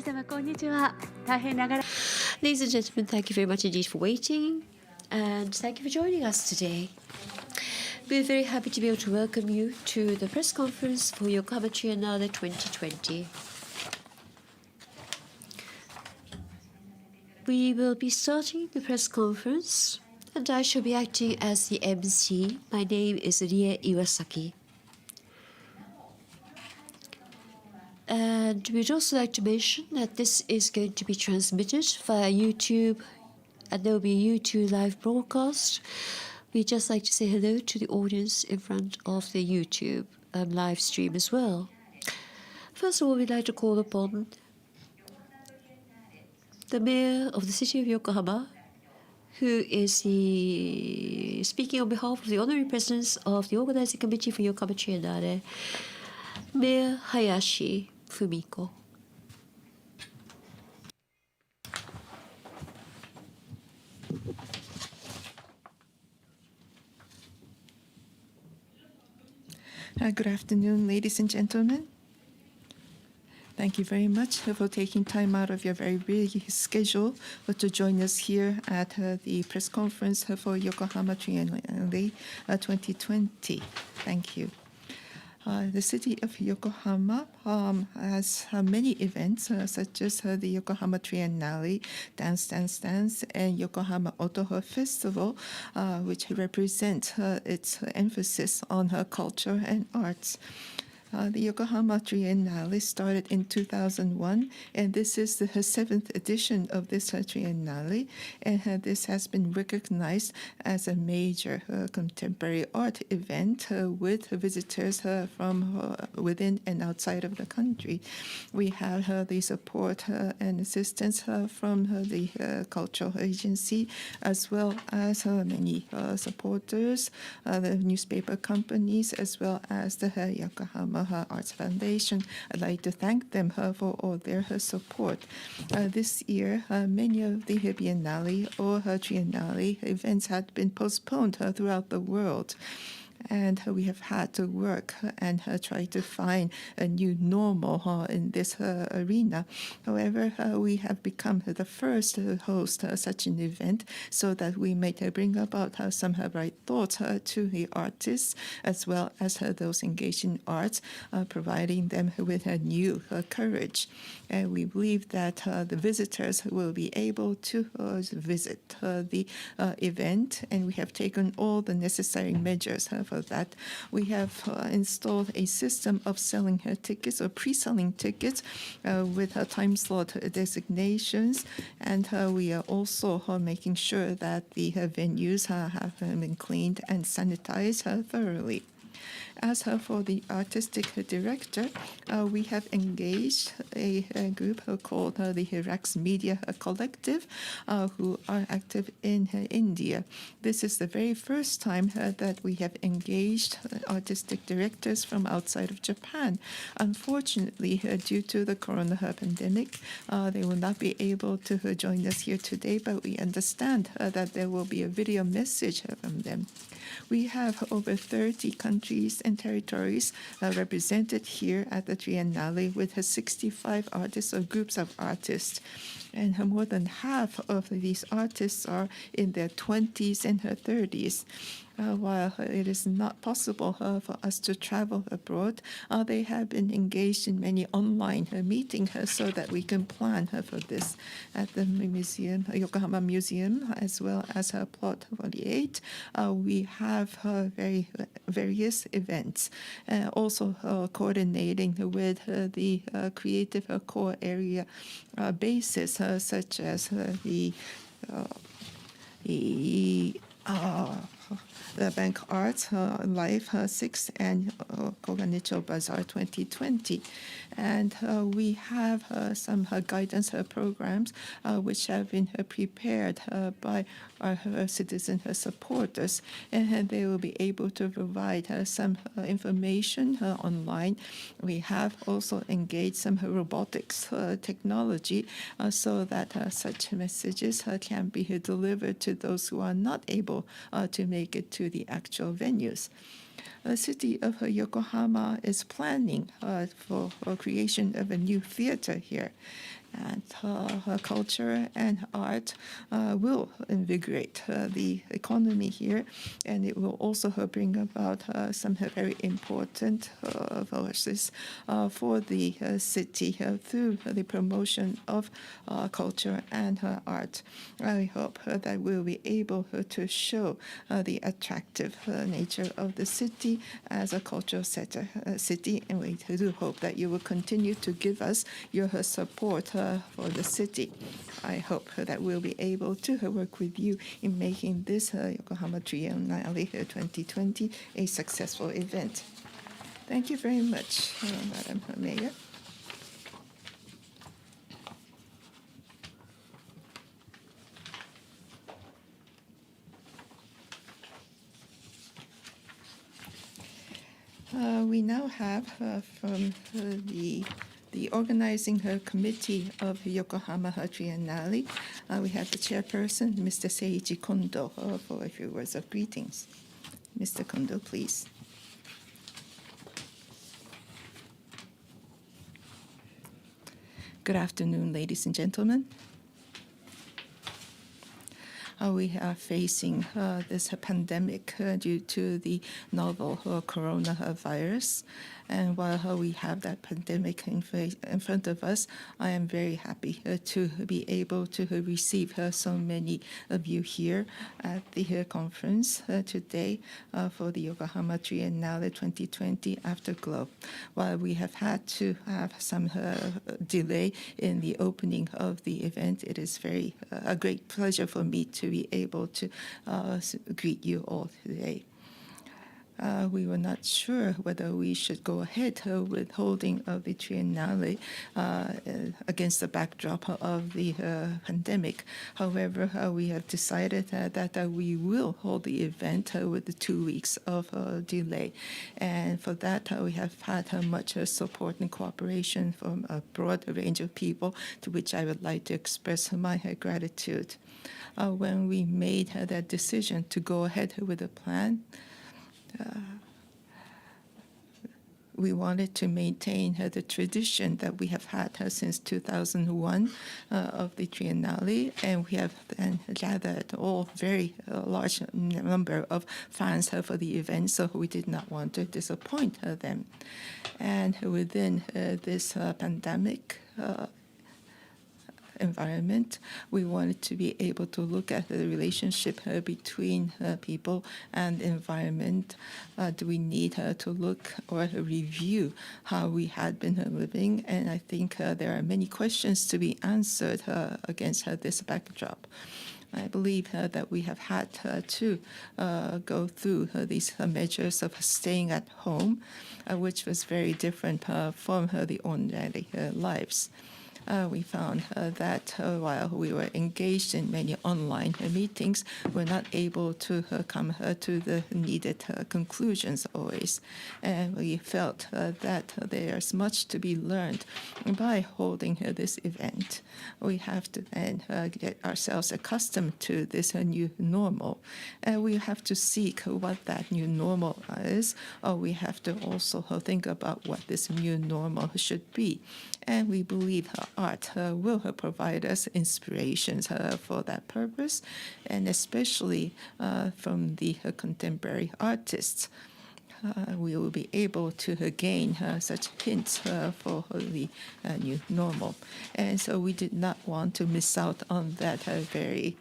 様こんにちは。大変長ら Ladies and gentlemen, thank you very much indeed for waiting and thank you for joining us today. We're very happy to be able to welcome you to the press conference for Yokohama Triennale 2020. We will be starting the press conference and I shall be acting as the MC. My name is Rie Iwasaki. And we'd also like to mention that this is going to be transmitted via YouTube and there will be a YouTube live broadcast. We'd just like to say hello to the audience in front of the YouTube live stream as well. First of all, we'd like to call upon the Mayor of the City of Yokohama, who is speaking on behalf of the Honorary Presidents of the Organizing Committee for Yokohama Triennale, Mayor Hayashi Fumiko. Good afternoon, ladies and gentlemen. Thank you very much for taking time out of your very busy schedule to join us here at the press conference for Yokohama Triennale 2020. Thank you. The city of Yokohama has many events such as the Yokohama Triennale, Dance, and Yokohama Auto Festival, which represent its emphasis on culture and arts. The Yokohama Triennale started in 2001, and this is the 7th edition of this Triennale, and this has been recognized as a major contemporary art event with visitors from within and outside of the country. We have the support and assistance from the cultural agency, as well as many supporters, the newspaper companies, as well as the Yokohama Arts Foundation. I'd like to thank them for all their support. This year, many of the Biennale or Triennale events had been postponed throughout the world. And we have had to work and try to find a new normal in this arena. However, we have become the first to host such an event so that we may bring about some bright thoughts to the artists as well as those engaged in arts, providing them with a new courage. And we believe that the visitors will be able to visit the event, and we have taken all the necessary measures for that. We have installed a system of selling tickets or pre-selling tickets with time slot designations, and we are also making sure that the venues have been cleaned and sanitized thoroughly. As for the artistic director, we have engaged a group called the Hirax Media Collective, who are active in India. This is the very first time that we have engaged artistic directors from outside of Japan. Unfortunately, due to the corona pandemic, they will not be able to join us here today, but we understand that there will be a video message from them. We have over 30 countries and territories represented here at the Triennale with 65 artists or groups of artists. And more than half of these artists are in their 20s and 30s. While it is not possible for us to travel abroad, they have been engaged in many online meetings so that we can plan for this at the museum, Yokohama Museum, as well as Plot 48. We have various events, also coordinating with the creative core area bases, such as the Bank Arts Life 6 and Koganicho Bazaar 2020. And we have some guidance programs which have been prepared by our citizen supporters, and they will be able to provide some information online. We have also engaged some robotics technology so that such messages can be delivered to those who are not able to make it to the actual venues. The city of Yokohama is planning for creation of a new theater here. And culture and art will invigorate the economy here, and it will also bring about some very important forces for the city through the promotion of culture and art. I hope that we'll be able to show the attractive nature of the city as a cultural city, and we do hope that you will continue to give us your support for the city. I hope that we'll be able to work with you in making this Yokohama Triennale 2020 a successful event. Thank you very much, Madam Mayor. We now have from the organizing committee of Yokohama Triennale, we have the chairperson, Mr. Seiichi Kondo, for a few words of greetings. Mr. Kondo, please. Good afternoon, ladies and gentlemen. We are facing this pandemic due to the novel coronavirus. And while we have that pandemic in front of us, I am very happy to be able to receive so many of you here at the conference today for the Yokohama Triennale 2020 Afterglow. While we have had to have some delay in the opening of the event, it is a great pleasure for me to be able to greet you all today. We were not sure whether we should go ahead with holding of the Triennale against the backdrop of the pandemic. However, we have decided that we will hold the event with the 2 weeks of delay. And for that, we have had much support and cooperation from a broad range of people, to which I would like to express my gratitude. When we made that decision to go ahead with the plan, we wanted to maintain the tradition that we have had since 2001 of the Triennale, and we have then gathered all very large number of fans for the event, so we did not want to disappoint them. And within this pandemic environment, we wanted to be able to look at the relationship between people and environment. Do we need to look or review how we had been living? And I think there are many questions to be answered against this backdrop. I believe that we have had to go through these measures of staying at home, which was very different from the ordinary lives. We found that while we were engaged in many online meetings, we're not able to come to the needed conclusions always. And we felt that there's much to be learned by holding this event. We have to then get ourselves accustomed to this new normal. And we have to seek what that new normal is, or we have to also think about what this new normal should be. And we believe art will provide us inspirations for that purpose, and especially from the contemporary artists. We will be able to gain such hints for the new normal. And so we did not want to miss out on that very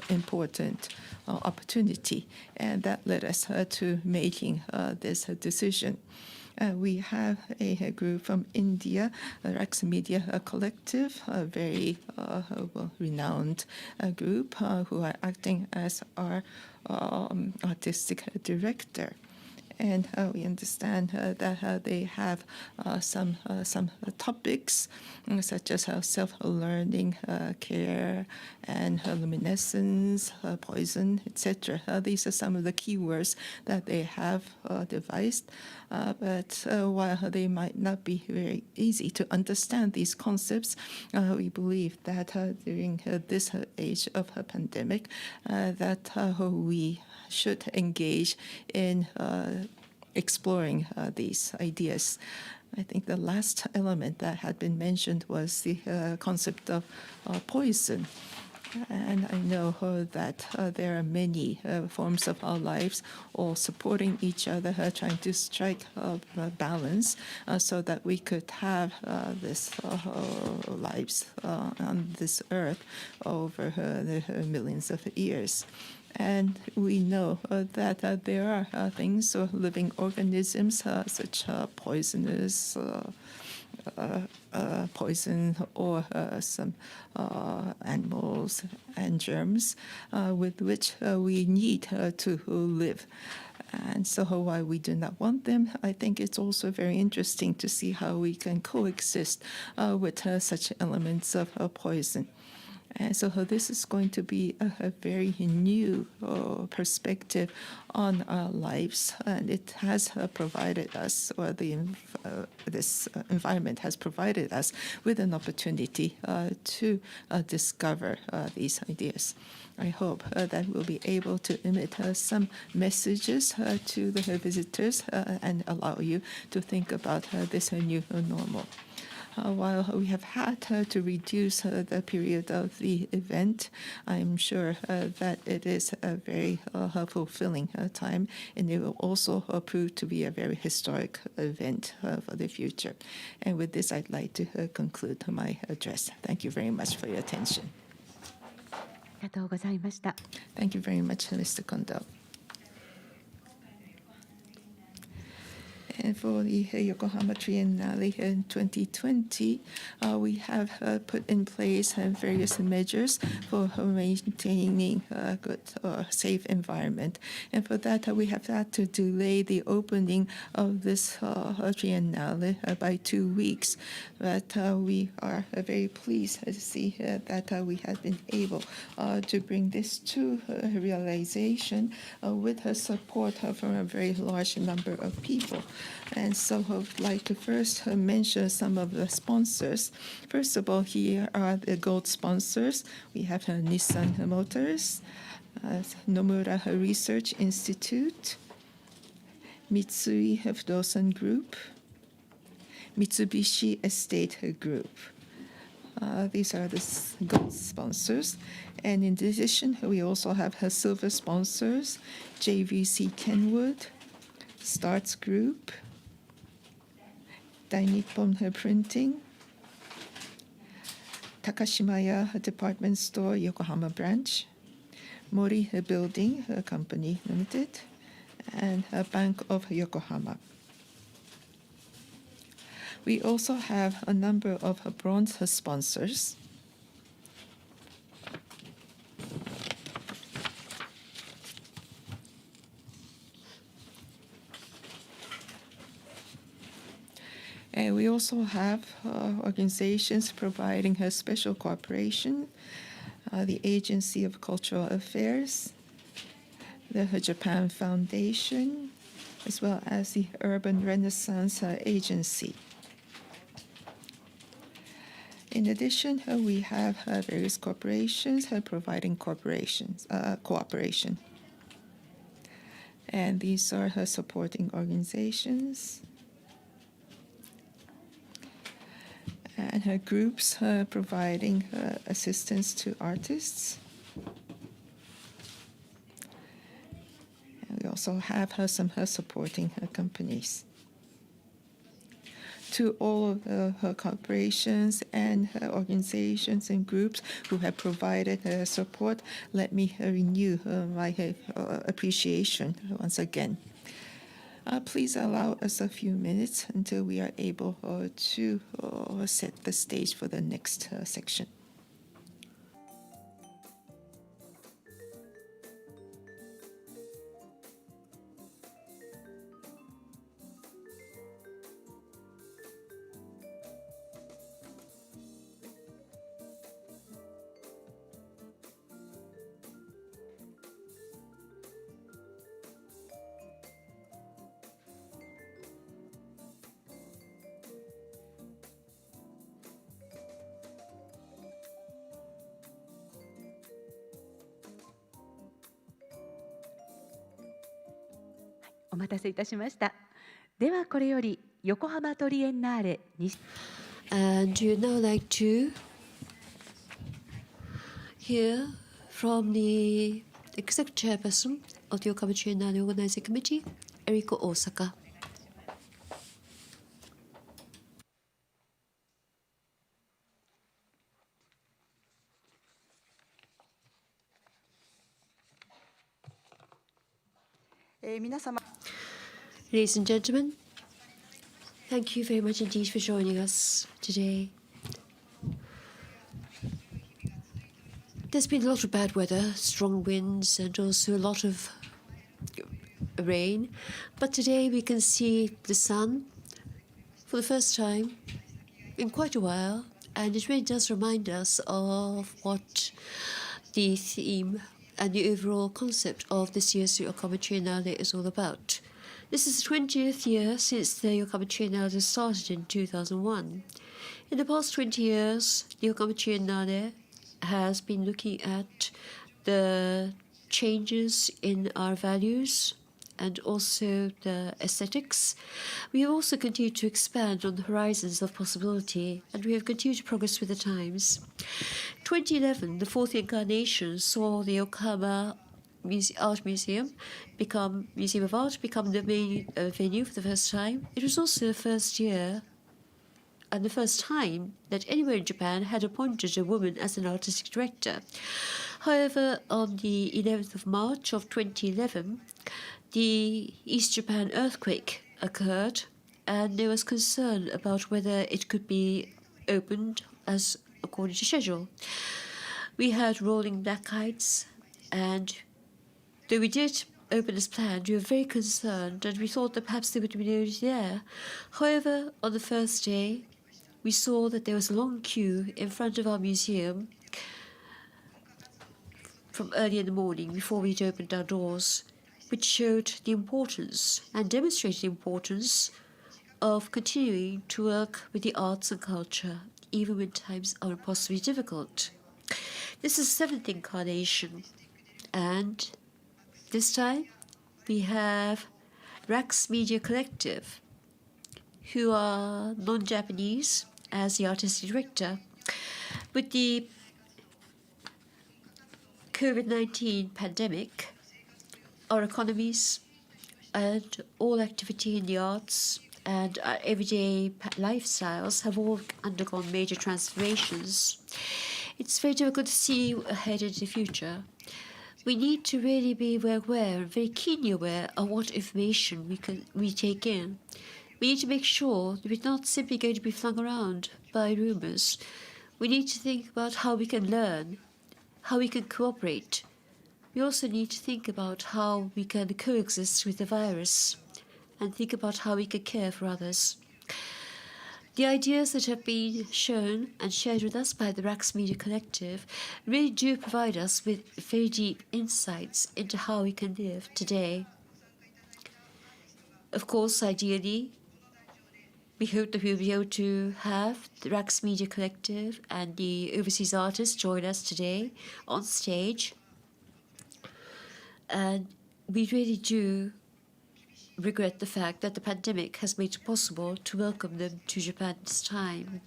important opportunity. And that led us to making this decision. We have a group from India, Rex Media Collective, a very renowned group who are acting as our artistic director. And we understand that they have some topics such as self-learning, care, and luminescence, poison, etc. These are some of the keywords that they have devised. But while they might not be very easy to understand these concepts, we believe that during this age of a pandemic, that we should engage in exploring these ideas. I think the last element that had been mentioned was the concept of poison. And I know that there are many forms of our lives all supporting each other, trying to strike a balance so that we could have this lives on this earth over the millions of years. And we know that there are things, living organisms, such poisonous poison or some animals and germs with which we need to live. And so while we do not want them, I think it's also very interesting to see how we can coexist with such elements of poison. And so this is going to be a very new perspective on our lives, and it has provided us, or this environment has provided us with an opportunity to discover these ideas. I hope that we'll be able to emit some messages to the visitors and allow you to think about this new normal. While we have had to reduce the period of the event, I'm sure that it is a very fulfilling time, and it will also prove to be a very historic event for the future. And with this, I'd like to conclude my address. Thank you very much for your attention. ありがとうございました。 Thank you very much, Mr. Kondo. And for the Yokohama Triennale in 2020, we have put in place various measures for maintaining a good or safe environment. And for that, we have had to delay the opening of this Triennale by 2 weeks. But we are very pleased to see that we have been able to bring this to realization with support from a very large number of people. And so I would like to first mention some of the sponsors. First of all, here are the gold sponsors. We have Nissan Motors, Nomura Research Institute, Mitsui Fudosan Group, Mitsubishi Estate Group. These are the gold sponsors. And in addition, we also have silver sponsors, JVC Kenwood, Starts Group, Dai Nippon Printing, Takashimaya Department Store Yokohama Branch, Mori Building Company Limited, and Bank of Yokohama. We also have a number of bronze sponsors. And we also have organizations providing special cooperation, the Agency of Cultural Affairs, the Japan Foundation, as well as the Urban Renaissance Agency. In addition, we have various corporations providing cooperation. And these are supporting organizations. And groups providing assistance to artists. And we also have some supporting companies. To all of the corporations and organizations and groups who have provided support, let me renew my appreciation once again. Please allow us a few minutes until we are able to set the stage for the next section.お待たせいたしました。ではこれより横浜トリエンナーレ And we would now like to hear from the Executive Chairperson of the Yokohama Triennale Organizing Committee, Eriko Osaka. Ladies and gentlemen, thank you very much indeed for joining us today. There's been a lot of bad weather, strong winds, and also a lot of rain. But today we can see the sun for the first time in quite a while, and it really does remind us of what the theme and the overall concept of this year's Yokohama Triennale is all about. This is the 20th year since the Yokohama Triennale started in 2001. In the past 20 years, the Yokohama Triennale has been looking at the changes in our values and also the aesthetics. We have also continued to expand on the horizons of possibility, and we have continued to progress with the times. 2011, the fourth incarnation, saw the Yokohama Art Museum become the main venue for the first time. It was also the first year and the first time that anywhere in Japan had appointed a woman as an artistic director. However, on the 11th of March of 2011, the East Japan earthquake occurred, and there was concern about whether it could be opened as according to schedule. We had rolling black heights, and though we did open as planned, we were very concerned, and we thought that perhaps there would be nobody there. However, on the first day, we saw that there was a long queue in front of our museum from early in the morning before we'd opened our doors, which showed the importance and demonstrated the importance of continuing to work with the arts and culture, even when times are impossibly difficult. This is the seventh incarnation, and this time we have Rax Media Collective, who are non-Japanese, as the artistic director. With the COVID-19 pandemic, our economies and all activity in the arts and our everyday lifestyles have all undergone major transformations. It's very difficult to see ahead into the future. We need to really be aware and very keenly aware of what information we take in. We need to make sure that we're not simply going to be flung around by rumors. We need to think about how we can learn, how we can cooperate. We also need to think about how we can coexist with the virus and think about how we can care for others. The ideas that have been shown and shared with us by the Rax Media Collective really do provide us with very deep insights into how we can live today. Of course, ideally, we hope that we'll be able to have the Rax Media Collective and the overseas artists join us today on stage. And we really do regret the fact that the pandemic has made it possible to welcome them to Japan this time.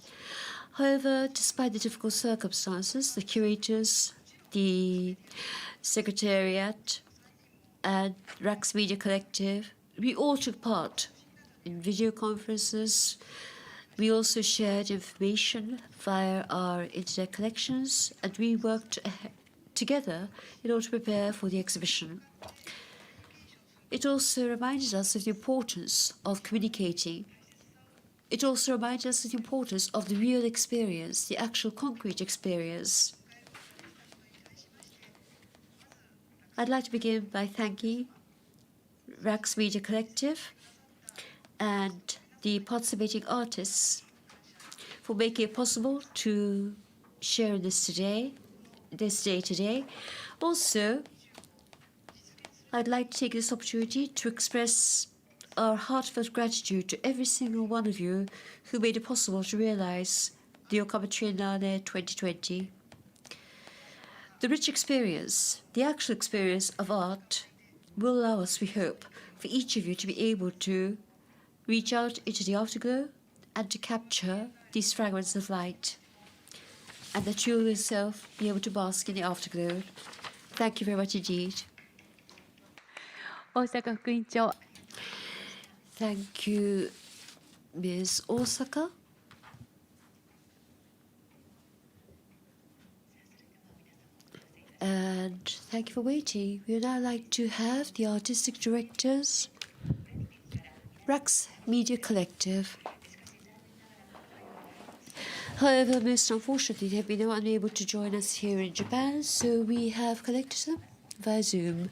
However, despite the difficult circumstances, the curators, the secretariat, and Rax Media Collective, we all took part in video conferences. We also shared information via our internet connections, and we worked together in order to prepare for the exhibition. It also reminded us of the importance of communicating. It also reminded us of the importance of the real experience, the actual concrete experience. I'd like to begin by thanking Rax Media Collective and the participating artists for making it possible to share this day today. Also, I'd like to take this opportunity to express our heartfelt gratitude to every single one of you who made it possible to realize the Yokohama Triennale 2020. The rich experience, the actual experience of art, will allow us, we hope, for each of you to be able to reach out into the afterglow and to capture these fragments of light, and that you yourself be able to bask in the afterglow. Thank you very much indeed. 大阪副委員長 Thank you, Ms. Osaka. And thank you for waiting. We would now like to have the artistic directors, Rax Media Collective. However, most unfortunately, they have been unable to join us here in Japan, so we have collected them via Zoom.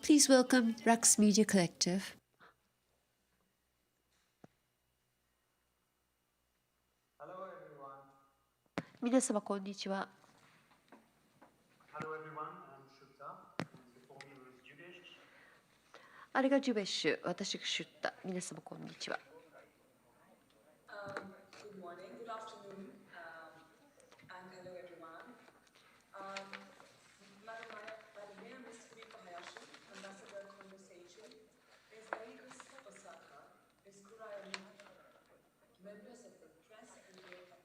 Please welcome Rax Media Collective. Hello everyone. 皆様こんにちは。 Hello everyone. I'm Shuta. And before me is Judesh. あれがジュベッシュ、私がシュッタ。皆様こんにちは。 Good morning, good afternoon, and hello everyone. My name is Fumika Hayashi, Ambassador Conversation. Ms. Elena Osaka, Ms. Kuraya Miyata, members of the press and media.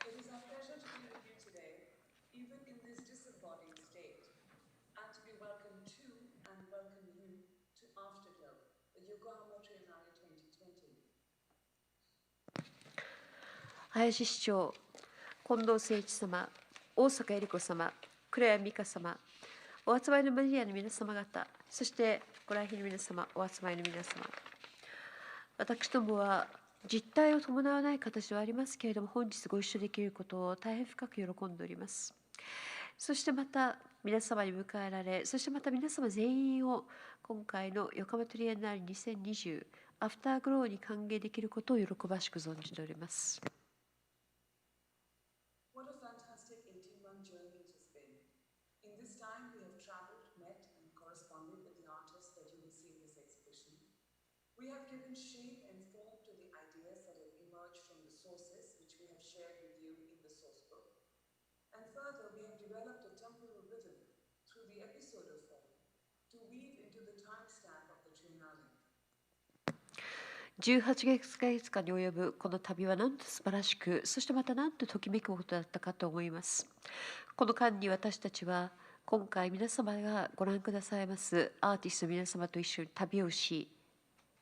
It is our pleasure to be with you today, even in this disembodied state, and to be welcome to and welcome you to Afterglow, the Yokohama Triennale 2020. 林市長、近藤誠一様、大阪恵理子様、倉谷美香様、お集まりのメディアの皆様方、そしてご来賓の皆様、お集まりの皆様。私どもは実態を伴わない形ではありますけれども、本日ご一緒できることを大変深く喜んでおります。そしてまた皆様に迎えられ、そしてまた皆様全員を今回の横浜トリエンナーレ2020アフターグローに歓迎できることを喜ばしく存じております。What a fantastic 18-month journey it has been. In this time, we have traveled, met, and corresponded with the artists that you will see in this exhibition. We have given shape and form to the ideas that have emerged from the sources which we have shared with you in the source book. And further, we have developed a temporal rhythm through the episodal form to weave into the timestamp of the Triennale. 18ヶ月間に及ぶこの旅はなんと素晴らしく、そしてまたなんとときめくことだったかと思います。この間に私たちは今回皆様がご覧くださいますアーティストの皆様と一緒に旅をし、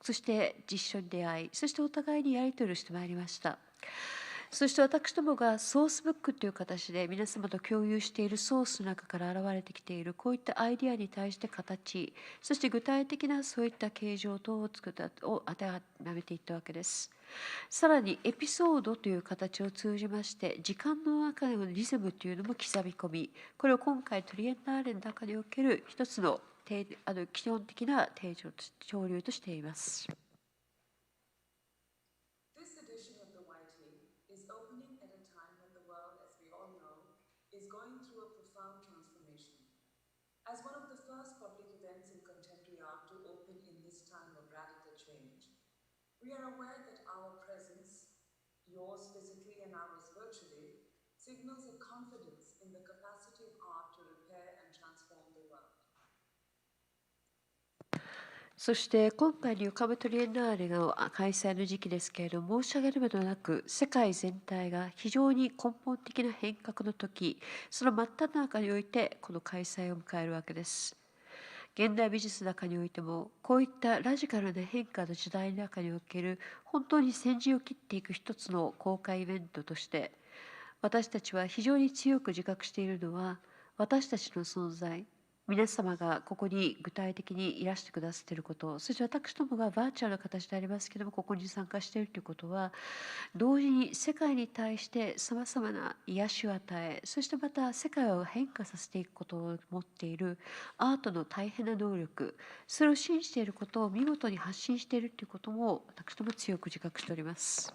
そして実緒に出会い、そしてお互いにやり取りをしてまいりました。そして私どもがソースブックという形で皆様と共有しているソースの中から現れてきているこういったアイデアに対して形、そして具体的なそういった形状等を作ったを当てはめていったわけです。さらにエピソードという形を通じまして時間の中でのリズムというのも刻み込み、これを今回トリエンナーレの中における一つの基本的な潮流としています。This edition of the YT is opening at a time when the world, as we all know, is going through a profound transformation. As one of the first public events in contemporary art to open in this time of radical change, we are aware that our presence, yours physically and ours virtually, signals a confidence in the capacity of art to repair and transform the world. そして今回の横浜トリエンナーレの開催の時期ですけれども、申し上げるまでもなく世界全体が非常に根本的な変革の時、その真っ只中においてこの開催を迎えるわけです。現代美術の中においてもこういったラジカルな変化の時代の中における本当に先陣を切っていく一つの公開イベントとして私たちは非常に強く自覚しているのは、私たちの存在、皆様がここに具体的にいらしてくださっていること、そして私どもがバーチャルな形でありますけれどもここに参加しているということは、同時に世界に対してさまざまな癒しを与え、そしてまた世界を変化させていくことを持っているアートの大変な能力、それを信じていることを見事に発信しているということも私ども強く自覚しております。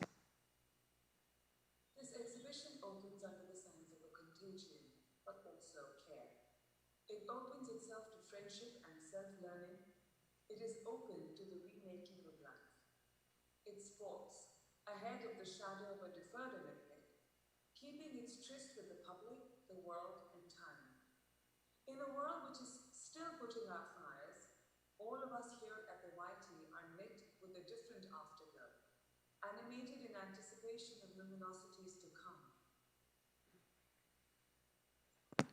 This exhibition opens under the signs of a contagion, but also care. It opens itself to friendship and self-learning. It is open to the remaking of life. It sports, ahead of the shadow of a deferred Olympic, keeping its tryst with the public, the world, and time. In a world which is still putting out fires, all of us here at the YT animated in anticipation of luminosities to come.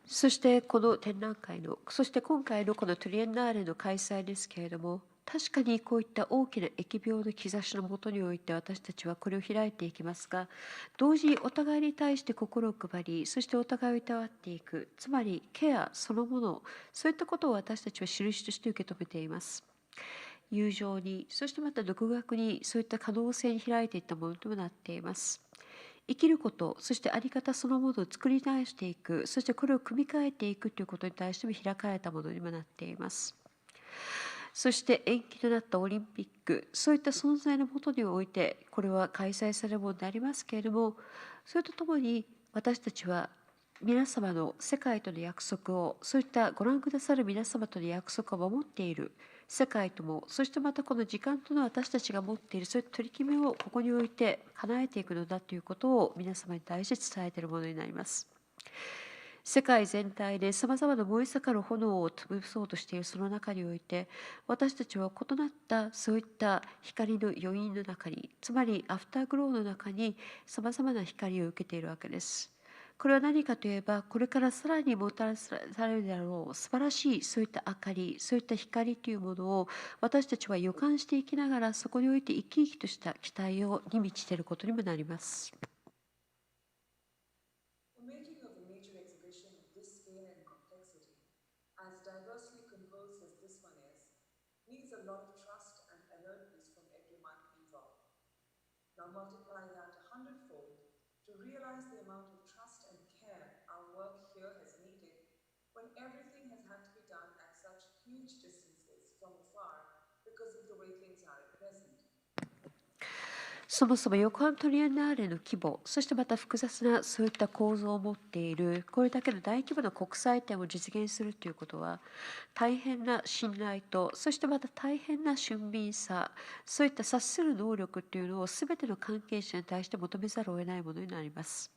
そしてこの展覧会の、そして今回のこのトリエンナーレの開催ですけれども、確かにこういった大きな疫病の兆しのもとにおいて私たちはこれを開いていきますが、同時にお互いに対して心を配り、そしてお互いをいたわっていく、つまりケアそのもの、そういったことを私たちは印として受け止めています。友情に、そしてまた独学に、そういった可能性に開いていったものともなっています。生きること、そして在り方そのものを作り直していく、そしてこれを組み替えていくということに対しても開かれたものにもなっています。そして延期となったオリンピック、そういった存在のもとにおいて、これは開催されるものでありますけれども、それとともに私たちは皆様の世界との約束を、そういったご覧くださる皆様との約束を守っている世界とも、そしてまたこの時間との私たちが持っているそういった取り決めをここにおいて叶えていくのだということを皆様に対して伝えているものになります。世界全体でさまざまな燃え盛る炎を潰そうとしているその中において、私たちは異なったそういった光の余韻の中に、つまりアフターグローの中にさまざまな光を受けているわけです。これは何かといえば、これからさらにもたらされるであろう素晴らしいそういった明かり、そういった光というものを私たちは予感していきながら、そこにおいて生き生きとした期待に満ちていることにもなります。The making of a major exhibition of this scale and complexity, as diversely composed as this one is, needs a lot of trust and alertness from everyone involved. Now multiply that 100-fold to realize the amount of trust and care our work here has needed when everything has had to be done at such huge distances from afar because of the way things are at present. そもそも横浜トリエンナーレの規模、そしてまた複雑なそういった構造を持っている、これだけの大規模な国際展を実現するということは、大変な信頼と、そしてまた大変な俊敏さ、そういった察する能力というのを全ての関係者に対して求めざるを得ないものになります。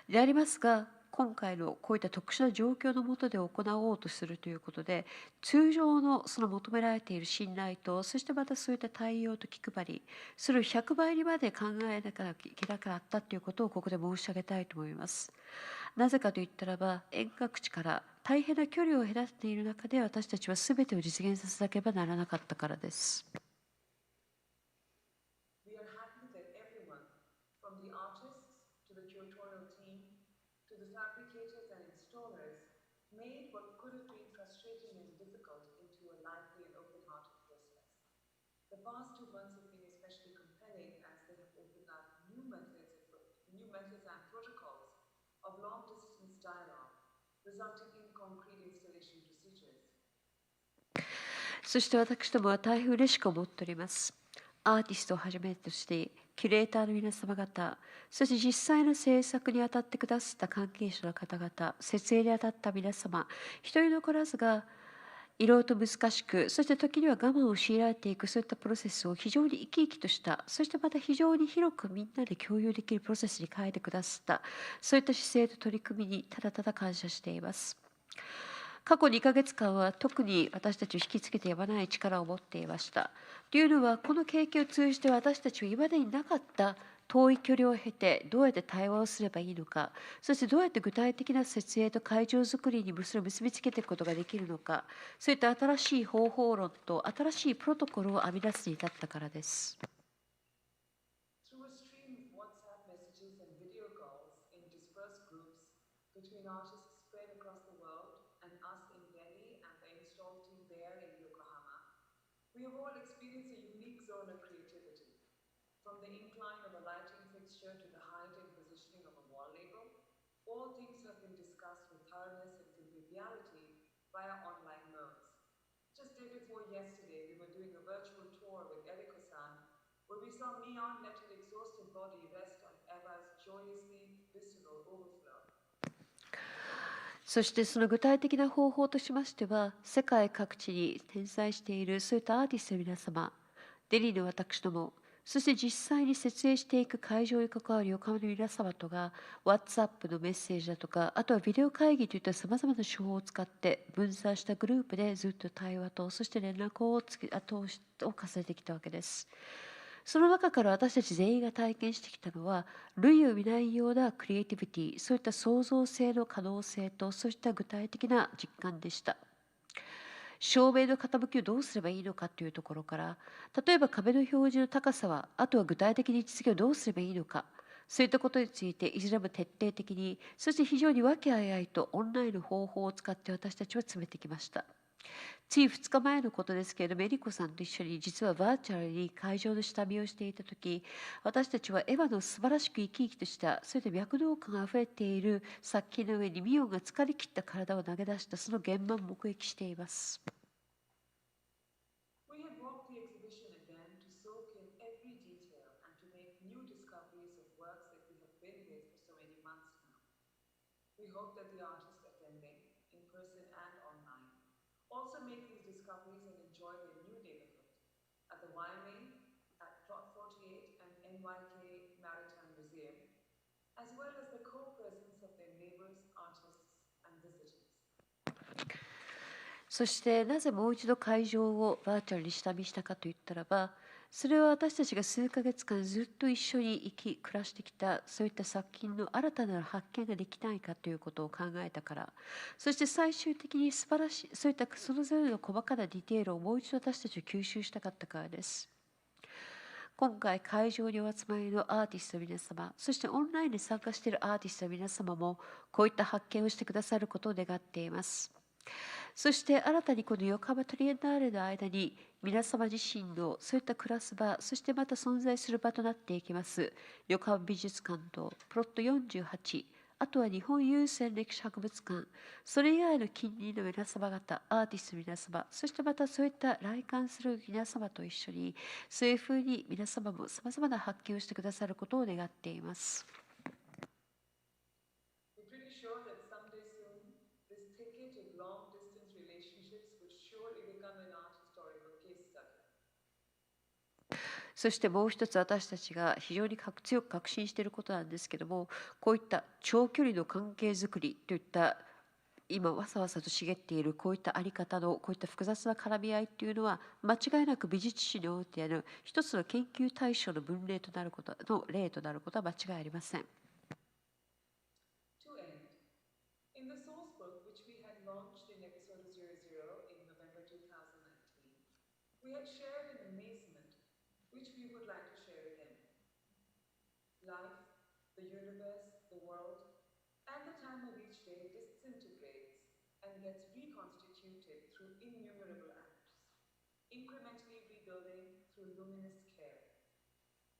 でありますが、今回のこういった特殊な状況の下で行おうとするということで、通常のその求められている信頼と、そしてまたそういった対応と気配り、それを100倍にまで考えなきゃいけなかったということをここで申し上げたいと思います。なぜかといったらば、遠隔地から大変な距離を隔てている中で私たちは全てを実現させなければならなかったからです。We are happy that everyone, from the artists to the curatorial team, to the fabricators and installers, made what could have been frustrating and difficult into a lively and open-hearted process. The past 2 months have been especially compelling as they have opened up new methods and protocols of long-distance dialogue, resulting in concrete installation procedures. そして私どもは大変嬉しく思っております。アーティストをはじめとして、キュレーターの皆様方、そして実際の制作に当たってくださった関係者の方々、設営に当たった皆様、一人残らずが、いろいろと難しく、そして時には我慢を強いられていくそういったプロセスを非常に生き生きとした、そしてまた非常に広くみんなで共有できるプロセスに変えてくださった、そういった姿勢と取り組みにただただ感謝しています。過去2ヶ月間は特に私たちを引きつけてやまない力を持っていました。というのは、この経験を通じて私たちは今までになかった遠い距離を経てどうやって対話をすればいいのか、そしてどうやって具体的な設営と会場づくりに結びつけていくことができるのか、そういった新しい方法論と新しいプロトコルを編み出すに至ったからです。Through a stream of WhatsApp messages and video calls in dispersed groups between artists spread across the world and us in Delhi and the install team there in Yokohama, we have all experienced a unique zone of creativity. From the incline of a lighting fixture to the height and positioning of a wall label, all things have been discussed with thoroughness and conviviality via online modes. Just day before yesterday, we were doing a virtual tour with Eriko-san, where we saw me on let her exhausted body rest on Eva's joyously visceral overflow. そしてその具体的な方法としましては、世界各地に点在しているそういったアーティストの皆様、デリーの私ども、そして実際に設営していく会場に関わる横浜の皆様とが、WhatsApp のメッセージだとか、あとはビデオ会議といったさまざまな手法を使って、分散したグループでずっと対話と、そして連絡を重ねてきたわけです。その中から私たち全員が体験してきたのは、類を見ないようなクリエイティビティ、そういった創造性の可能性と、そうした具体的な実感でした。照明の傾きをどうすればいいのかというところから、例えば壁の表示の高さは、あとは具体的に位置づけをどうすればいいのか、そういったことについていずれも徹底的に、そして非常に和気あいあいとオンラインの方法を使って私たちは詰めてきました。つい2日前のことですけれども、エリコさんと一緒に実はバーチャルに会場の下見をしていたとき、私たちはエヴァの素晴らしく生き生きとした、それで躍動感があふれている作品の上にミオンが疲れ切った体を投げ出したその現場を目撃しています。We have walked the exhibition again to soak in every detail and to make new discoveries of works that we have been with for so many months now. We hope that the artists attending, in person and online, also make these discoveries and enjoy their new neighborhood at the YMA, at Plot 48 and NYK Maritime Museum, as well as the co-presence of their neighbors, artists, and visitors. そしてなぜもう一度会場をバーチャルに下見したかといったらば、それは私たちが数ヶ月間ずっと一緒に暮らしてきたそういった作品の新たな発見ができないかということを考えたから、そして最終的に素晴らしいそういったそれぞれの細かなディテールをもう一度私たちは吸収したかったからです。今回会場にお集まりのアーティストの皆様、そしてオンラインに参加しているアーティストの皆様もこういった発見をしてくださることを願っています。そして新たにこの横浜トリエンナーレの間に皆様自身のそういった暮らす場、そしてまた存在する場となっていきます横浜美術館とプロット48、あとは日本郵船歴史博物館、それ以外の近隣の皆様方、アーティストの皆様、そしてまたそういった来館する皆様と一緒に、そういうふうに皆様もさまざまな発見をしてくださることを願っています。We're pretty sure that someday soon, this thicket of long-distance relationships would surely become an art historical case study. そしてもう一つ私たちが非常に強く確信していることなんですけども、こういった長距離の関係づくりといった今わさわさと茂っているこういったあり方のこういった複雑な絡み合いっていうのは間違いなく美術史においての一つの研究対象の分類となることの例となることは間違いありません。To end, in the source book which we had launched in episode 00 in November 2019, we had shared an amazement which we would like to share again. Life, the universe, the world, and the time of each day disintegrates and gets reconstituted through innumerable acts, incrementally rebuilding through luminous care.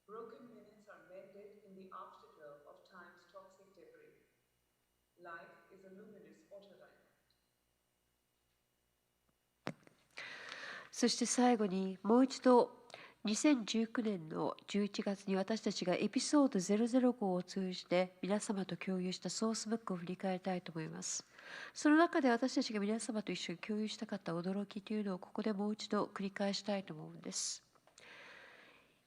Broken minutes are mended in the afterglow of time's toxic debris. Life is a luminous autodiamond. そして最後にもう一度2019年の11月に私たちがエピソード005を通じて皆様と共有したソースブックを振り返りたいと思います。その中で私たちが皆様と一緒に共有したかった驚きというのをここでもう一度繰り返したいと思うんです。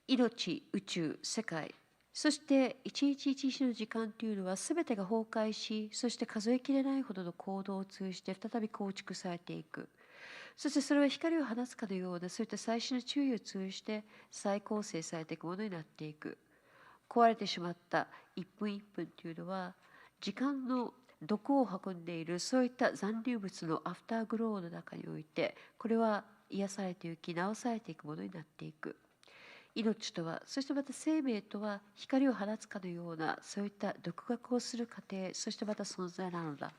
命、宇宙、世界、そして一日一日の時間というのは全てが崩壊し、そして数えきれないほどの行動を通じて再び構築されていく。そしてそれは光を放つかのようなそういった最新の注意を通じて再構成されていくものになっていく。壊れてしまった一分一分というのは時間の毒を運んでいるそういった残留物のアフターグローの中においてこれは癒されていき直されていくものになっていく。命とは、そしてまた生命とは光を放つかのようなそういった独学をする過程、そしてまた存在なのだ。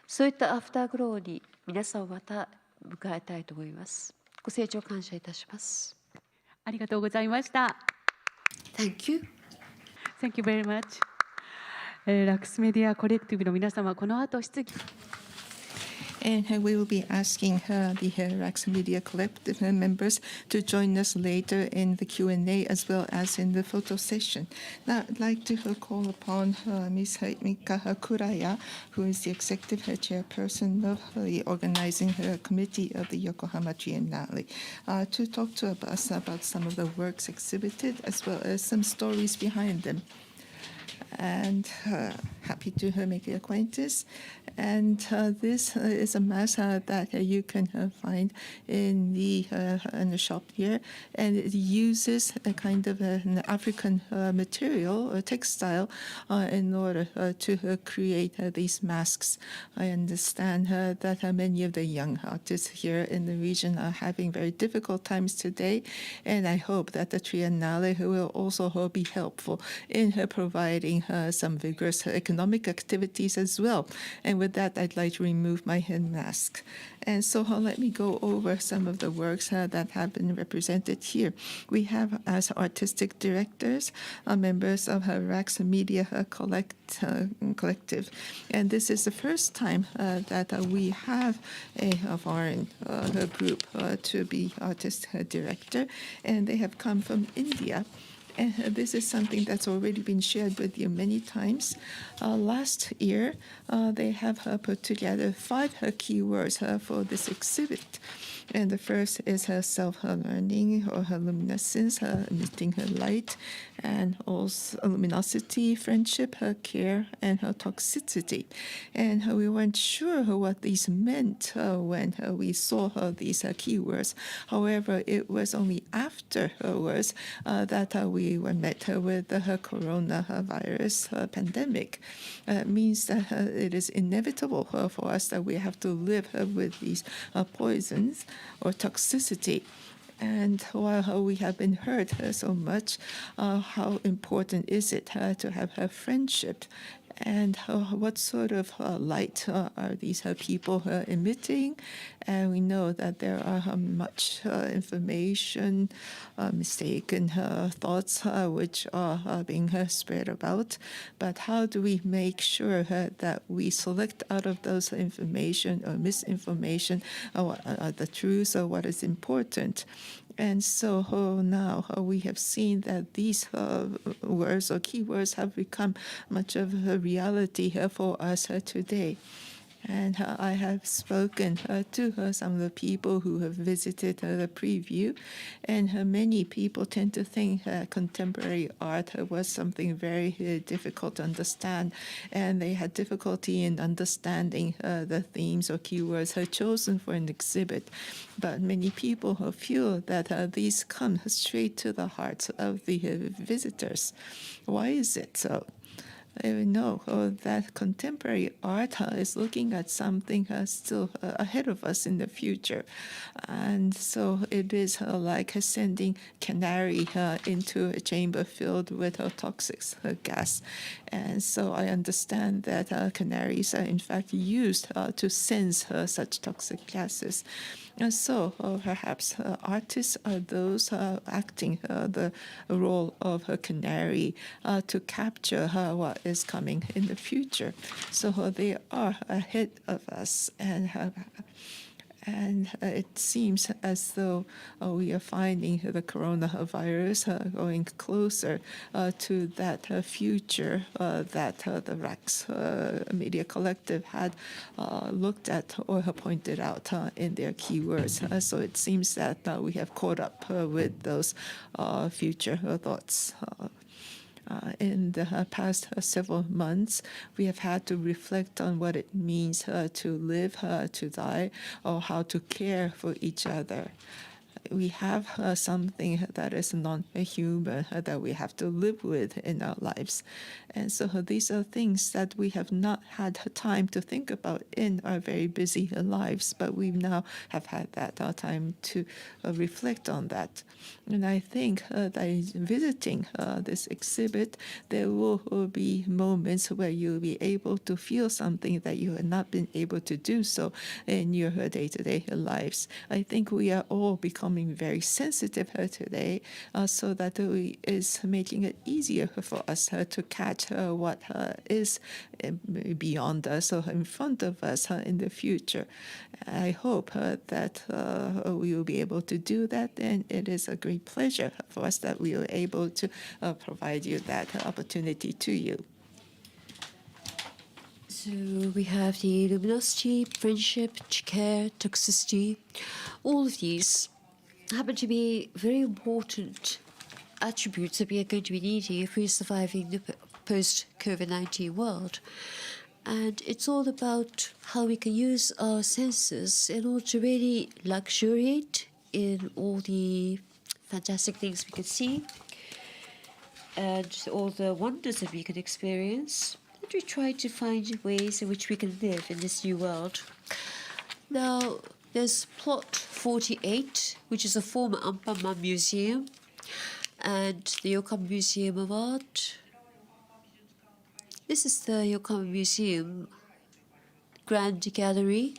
そういったアフターグローに皆さんをまた迎えたいと思います。ご清聴感謝いたします。ありがとうございました。Thank you. Thank you very much. ラクスメディアコレクティブの皆様、この後質疑。And we will be asking the RAX Media Collective members to join us later in the Q&A as well as in the photo session. Now, I'd like to call upon Ms. Mika Kuraya, who is the Executive Chairperson of the Organizing Committee of the Yokohama Triennale, to talk to us about some of the works exhibited as well as some stories behind them. And happy to make your acquaintance. And this is a mask that you can find in the shop here, and it uses a kind of an African material or textile in order to create these masks. I understand that many of the young artists here in the region are having very difficult times today, and I hope that the Triennale will also be helpful in providing some vigorous economic activities as well. And with that, I'd like to remove my head mask. And so let me go over some of the works that have been represented here. We have as artistic directors members of RAX Media Collective. And this is the first time that we have a foreign group to be artist director, and they have come from India. And this is something that's already been shared with you many times. Last year, they have put together 5 keywords for this exhibit. And the first is self-learning or luminescence, emitting light, and also luminosity, friendship, care, and toxicity. And we weren't sure what these meant when we saw these keywords. However, it was only afterwards that we were met with the coronavirus pandemic. It means that it is inevitable for us that we have to live with these poisons or toxicity. And while we have been hurt so much, how important is it to have a friendship? And what sort of light are these people emitting? And we know that there are much information, mistaken thoughts which are being spread about. But how do we make sure that we select out of those information or misinformation the truth or what is important? And so now we have seen that these words or keywords have become much of a reality for us today. And I have spoken to some of the people who have visited the preview, and many people tend to think contemporary art was something very difficult to understand, and they had difficulty in understanding the themes or keywords chosen for an exhibit. But many people feel that these come straight to the hearts of the visitors. Why is it so? We know that contemporary art is looking at something still ahead of us in the future. And so it is like sending canary into a chamber filled with toxic gas. And so I understand that canaries are in fact used to sense such toxic gases. And so perhaps artists are those acting the role of a canary to capture what is coming in the future. So they are ahead of us, and it seems as though we are finding the coronavirus going closer to that future that the RAX Media Collective had looked at or pointed out in their keywords. So it seems that we have caught up with those future thoughts. In the past several months, we have had to reflect on what it means to live, to die, or how to care for each other. We have something that is non-human that we have to live with in our lives. And so these are things that we have not had time to think about in our very busy lives, but we now have had that time to reflect on that. And I think that visiting this exhibit, there will be moments where you'll be able to feel something that you have not been able to do so in your day-to-day lives. I think we are all becoming very sensitive today, so that it is making it easier for us to catch what is beyond us or in front of us in the future. I hope that we will be able to do that, and it is a great pleasure for us that we are able to provide you that opportunity to you. So we have the luminosity, friendship, care, toxicity. All of these happen to be very important attributes that we are going to be needing if we're surviving the post-COVID-19 world. And it's all about how we can use our senses in order to really luxuriate in all the fantastic things we can see and all the wonders that we can experience. And we try to find ways in which we can live in this new world. Now, there's plot 48, which is a former Anpanman Museum, and the Yokohama Museum of Art. This is the Yokohama Museum Grand Gallery,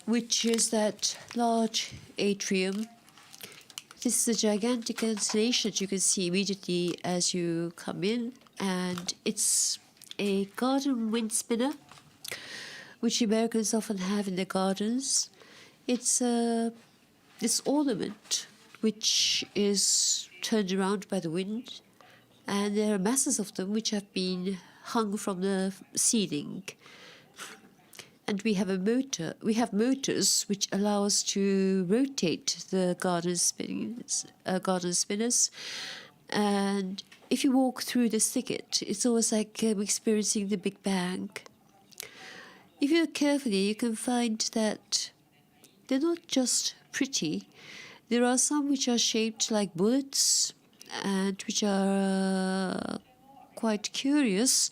which is that large atrium. This is a gigantic installation that you can see immediately as you come in, and it's a garden wind spinner, which Americans often have in their gardens. It's this ornament which is turned around by the wind, and there are masses of them which have been hung from the ceiling. And we have motors which allow us to rotate the garden spinners. And if you walk through this thicket, it's almost like experiencing the Big Bang. If you look carefully, you can find that they're not just pretty. There are some which are shaped like bullets and which are quite curious.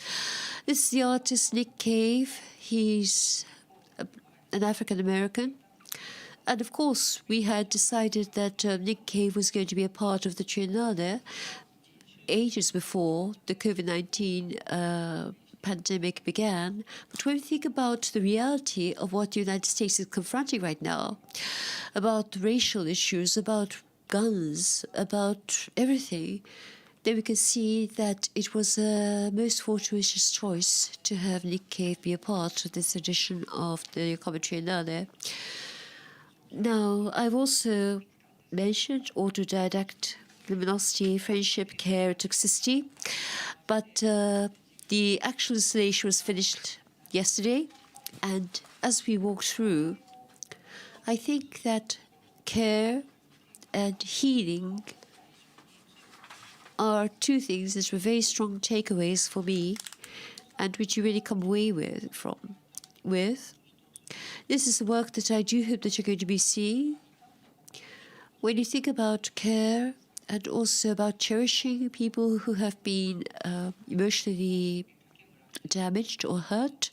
This is the artist Nick Cave. He's an African American. And of course, we had decided that Nick Cave was going to be a part of the Triennale ages before the COVID-19 pandemic began. But when we think about the reality of what the United States is confronting right now, about racial issues, about guns, about everything, then we can see that it was a most fortuitous choice to have Nick Cave be a part of this edition of the Yokohama Triennale. Now, I've also mentioned autodidact, luminosity, friendship, care, toxicity, but the actual installation was finished yesterday, and as we walked through, I think that care and healing are two things that were very strong takeaways for me and which you really come away with. This is the work that I do hope that you're going to be seeing. When you think about care and also about cherishing people who have been emotionally damaged or hurt,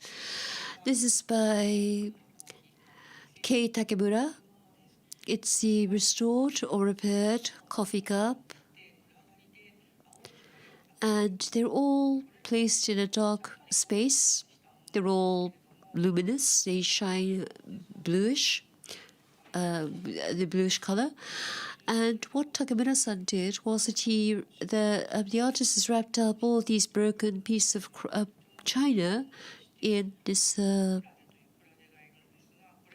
this is by Kei Takemura. It's the restored or repaired coffee cup. And they're all placed in a dark space. They're all luminous. They shine bluish, the bluish color. And what Takemura-san did was that the artist has wrapped up all these broken pieces of china in this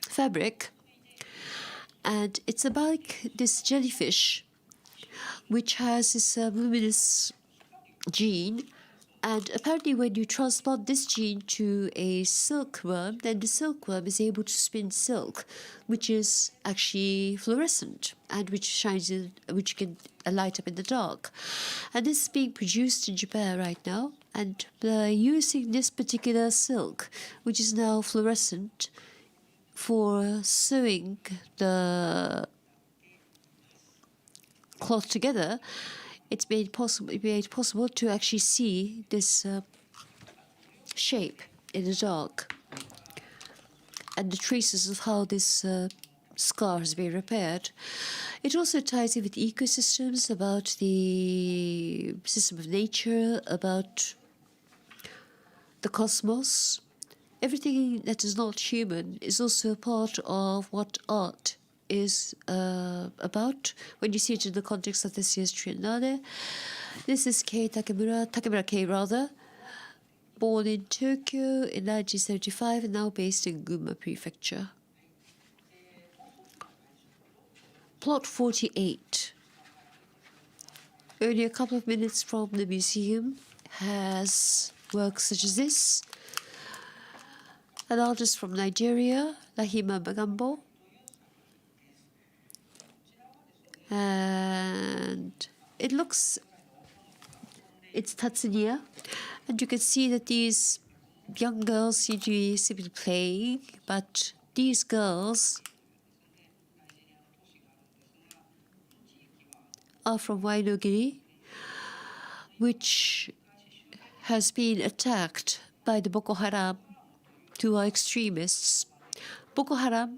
fabric. And it's about this jellyfish, which has this luminous gene, and apparently when you transplant this gene to a silkworm, then the silkworm is able to spin silk, which is actually fluorescent and which can light up in the dark. And this is being produced in Japan right now, and they're using this particular silk, which is now fluorescent, for sewing the cloth together. It's made possible to actually see this shape in the dark and the traces of how this scar has been repaired. It also ties in with ecosystems, about the system of nature, about the cosmos. Everything that is not human is also a part of what art is about when you see it in the context of this year's Triennale. This is Takemura Kei rather, born in Tokyo in 1975 and now based in Gunma Prefecture. Plot 48, only a couple of minutes from the museum, has works such as this. An artist from Nigeria, Lahima Bagambo. And it looks It's Tatsunia, and you can see that these young girls seem to be simply playing, but these girls are from Wainogiri, which has been attacked by the Boko Haram, who are extremists. Boko Haram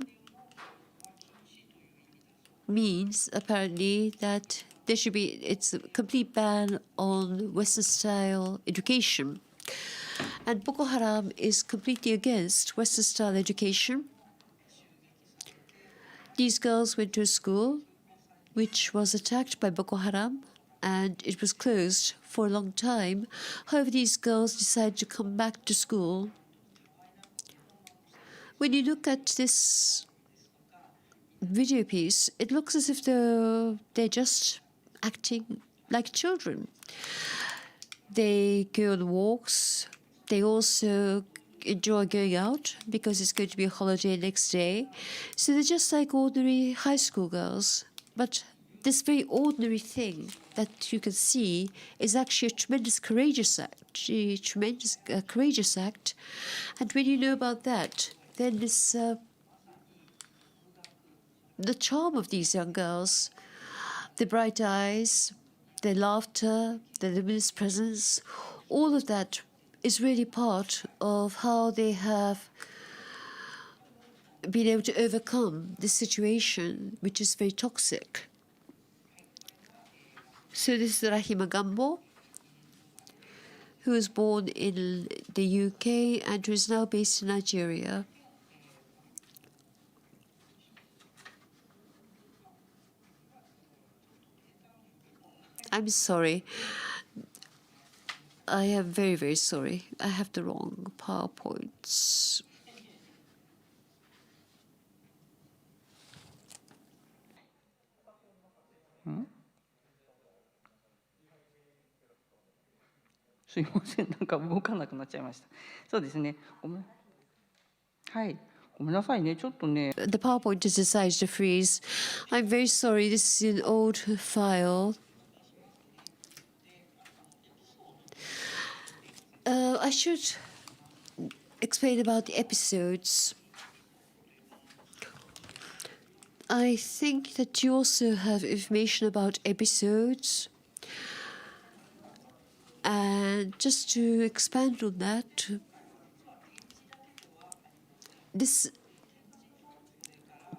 means apparently that it's a complete ban on Western style education. And Boko Haram is completely against Western style education. These girls went to a school which was attacked by Boko Haram, and it was closed for a long time. However, these girls decided to come back to school. When you look at this video piece, it looks as if they're just acting like children. They go on walks. They also enjoy going out because it's going to be a holiday next day. So they're just like ordinary high school girls. But this very ordinary thing that you can see is actually a tremendous courageous act. And when you know about that, then this the charm of these young girls, the bright eyes, their laughter, their luminous presence, all of that is really part of how they have been able to overcome this situation, which is very toxic. So this is Rahima Gambo, who was born in the UK and who is now based in Nigeria. I'm sorry. I am very, very sorry. I have the wrong PowerPoints. Hmm? すいません、なんか動かなくなっちゃいました。そうですね。はい。ごめんなさいね。ちょっとね。The PowerPoint has decided to freeze. I'm very sorry. This is an old file. I should explain about the episodes. I think that you also have information about episodes. And just to expand on that, this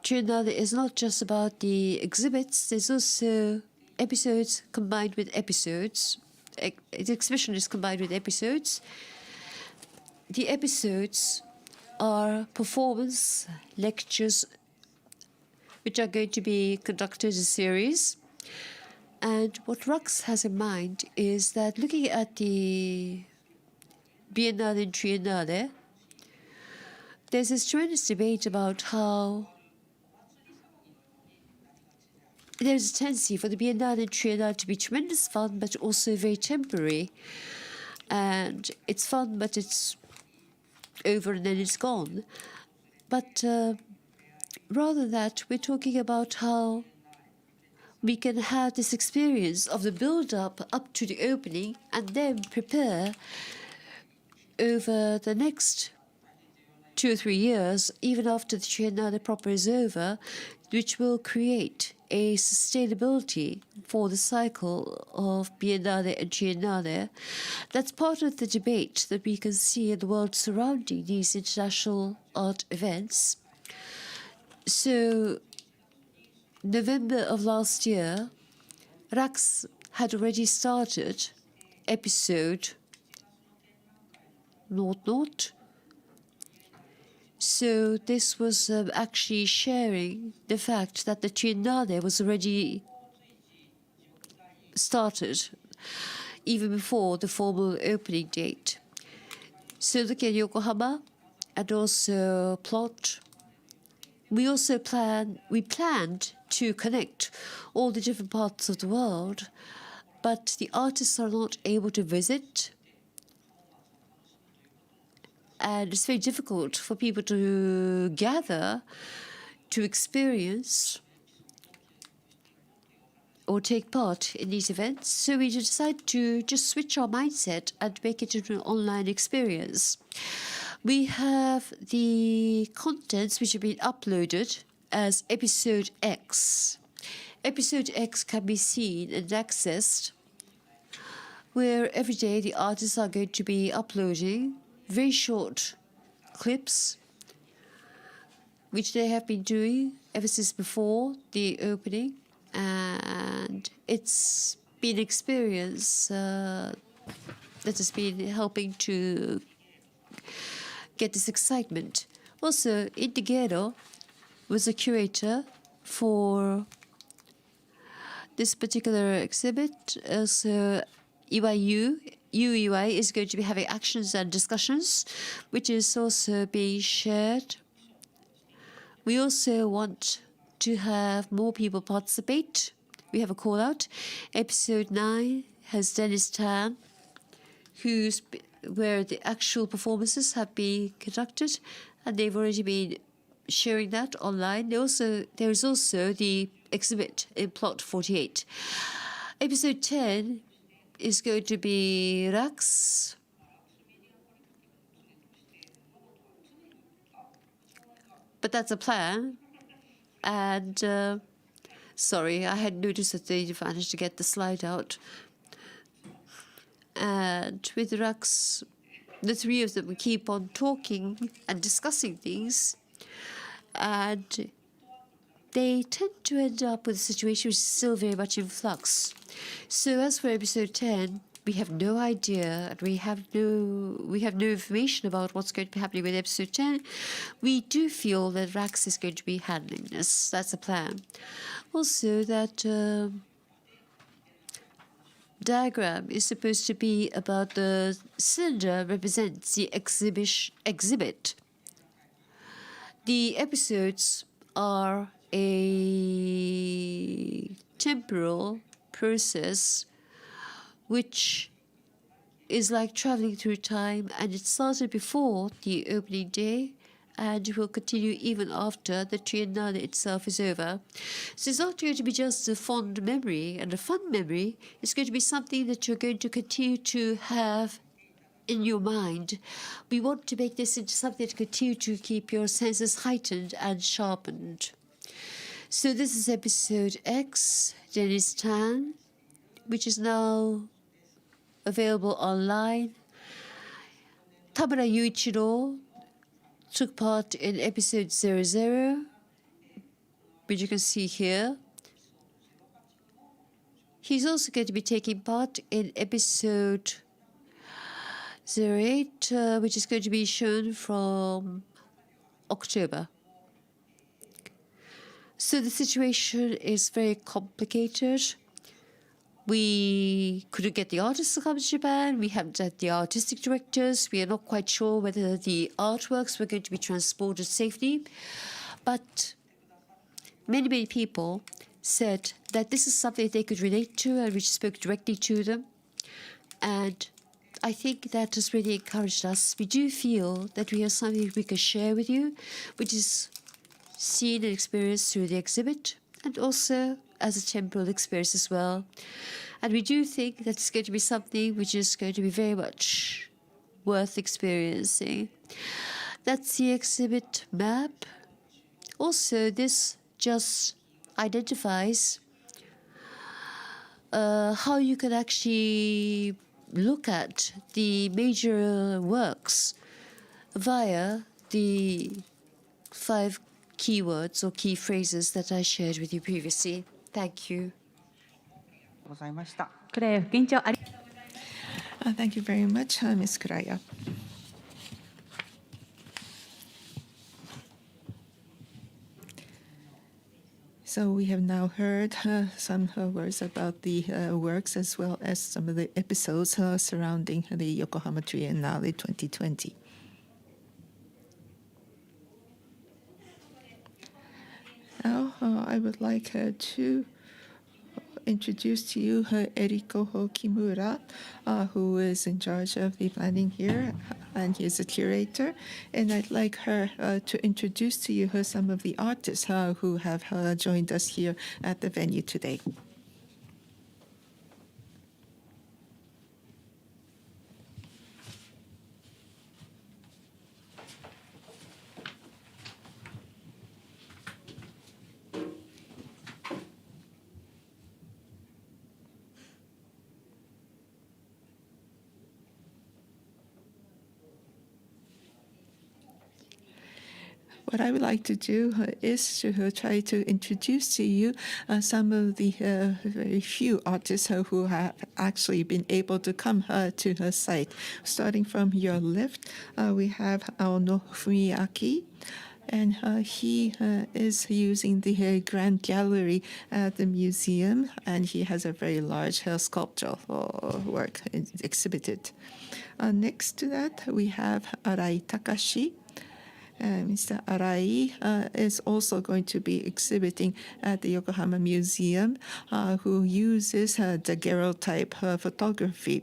Triennale is not just about the exhibits, there's also episodes combined with episodes. The exhibition is combined with episodes. The episodes are performance lectures which are going to be conducted as a series. And what Rux has in mind is that looking at the Biennale and Triennale, there's this tremendous debate about how there's a tendency for the Biennale and Triennale to be tremendous fun, but also very temporary. And it's fun, but it's over and then it's gone. But rather than that, we're talking about how we can have this experience of the build-up up to the opening and then prepare over the next 2 or 3 years, even after the Triennale proper is over, which will create a sustainability for the cycle of Biennale and Triennale. That's part of the debate that we can see in the world surrounding these international art events. So, November of last year, Rax had already started episode 00. So this was actually sharing the fact that the Triennale was already started even before the formal opening date. So looking at Yokohama and also plot, we planned to connect all the different parts of the world, but the artists are not able to visit. And it's very difficult for people to gather, to experience or take part in these events. So we decided to just switch our mindset and make it into an online experience. We have the contents which have been uploaded as Episode X. Episode X can be seen and accessed where every day the artists are going to be uploading very short clips which they have been doing ever since before the opening, and it's been an experience that has been helping to get this excitement. Also, Indigero was a curator for this particular exhibit. Also, UEY is going to be having actions and discussions, which is also being shared. We also want to have more people participate. We have a call out. Episode 9 has Denis Tan, where the actual performances have been conducted, and they've already been sharing that online. There is also the exhibit in plot 48. Episode 10 is going to be Rax. But that's a plan. And sorry, I had noticed that they managed to get the slide out. And with Rax, the three of them keep on talking and discussing things. And they tend to end up with a situation which is still very much in flux. So as for episode 10, we have no idea, and we have no information about what's going to be happening with episode 10. We do feel that Rax is going to be handling this. That's the plan. Also, that diagram is supposed to be about the cylinder represents the exhibit. The episodes are a temporal process which is like traveling through time, and it started before the opening day and will continue even after the Triennale itself is over. So it's not going to be just a fond memory and a fun memory. It's going to be something that you're going to continue to have in your mind. We want to make this into something that continue to keep your senses heightened and sharpened. So this is episode X, Denis Tan, which is now available online. Tamura Yuichiro took part in episode 00, which you can see here. He's also going to be taking part in episode 08, which is going to be shown from October. So the situation is very complicated. We couldn't get the artists to come to Japan. We haven't had the artistic directors. We are not quite sure whether the artworks were going to be transported safely. But many people said that this is something they could relate to and which spoke directly to them. And I think that has really encouraged us. We do feel that we have something we can share with you, which is seen and experienced through the exhibit and also as a temporal experience as well. And we do think that it's going to be something which is going to be very much worth experiencing. That's the exhibit map. Also, this just identifies how you can actually look at the major works via the 5 keywords or key phrases that I shared with you previously. Thank you. ございました。倉谷副委員長あり Thank you very much, Ms. Kuraya. So we have now heard some words about the works as well as some of the episodes surrounding the Yokohama Triennale 2020. Now I would like to introduce to you Eriko Kimura, who is in charge of the planning here, and he is a curator. And I'd like her to introduce to you some of the artists who have joined us here at the venue today. what I would like to do is to try to introduce to you some of the very few artists who have actually been able to come to the site. Starting from your left, we have Aono Fumiaki. And he is using the Grand Gallery at the museum, and he has a very large sculptural work exhibited. Next to that, we have Arai Takashi. Mr. Arai is also going to be exhibiting at the Yokohama Museum, who uses daguerreotype photography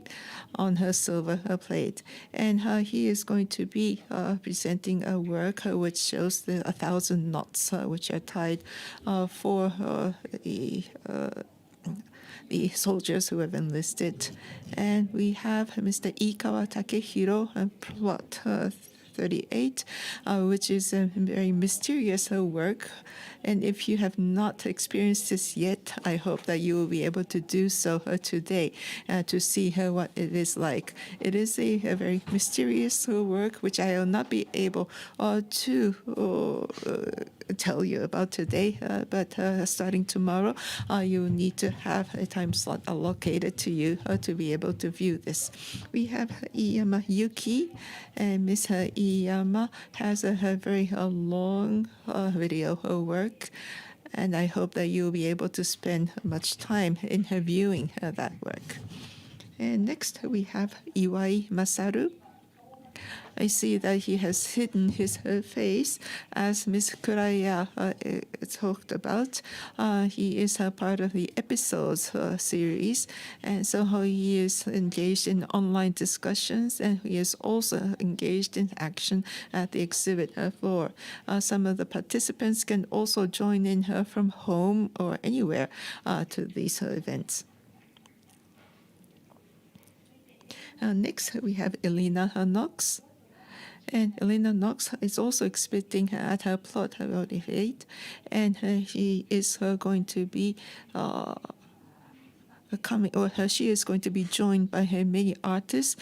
on her silver plate. And he is going to be presenting a work which shows the 1,000 knots which are tied for the soldiers who have enlisted. And we have Mr. Ikawa Takehiro, plot 38, which is a very mysterious work. And if you have not experienced this yet, I hope that you will be able to do so today to see what it is like. It is a very mysterious work which I will not be able to tell you about today, but starting tomorrow, you will need to have a time slot allocated to you to be able to view this. We have Iyama Yuki, and Miss Iyama has a very long video work, and I hope that you'll be able to spend much time in viewing that work. And next we have Iwai Masaru. I see that he has hidden his face, as Ms. Kuraya talked about. He is a part of the episodes series, and so he is engaged in online discussions, and he is also engaged in action at the exhibit floor. Some of the participants can also join in from home or anywhere to these events. Next, we have Elena Knox. And Elena Knox is also exhibiting at her plot 48, and she is going to be she is going to be joined by many artists,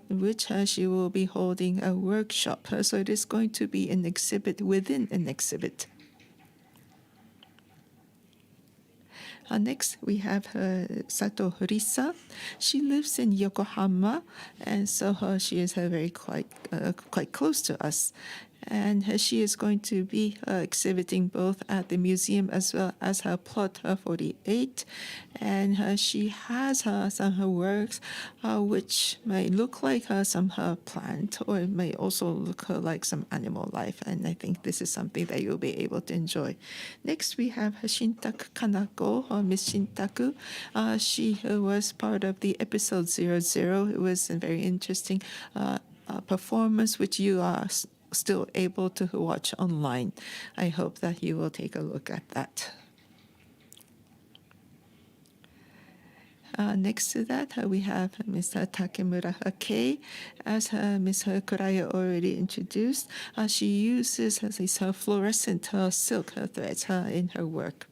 which she will be holding a workshop. So it is going to be an exhibit within an exhibit. Next, we have Sato Risa. She lives in Yokohama, and so she is very quite close to us. And she is going to be exhibiting both at the museum as well as her plot 48. And she has some works which may look like some plant, or it may also look like some animal life. And I think this is something that you'll be able to enjoy. Next, we have Shintaku Kanako, or Miss Shintaku. She was part of the episode 00. It was a very interesting performance, which you are still able to watch online. I hope that you will take a look at that. Next to that, we have Mr. Takemura Kei. As Ms. Kuraya already introduced, she uses these fluorescent silk threads in her work.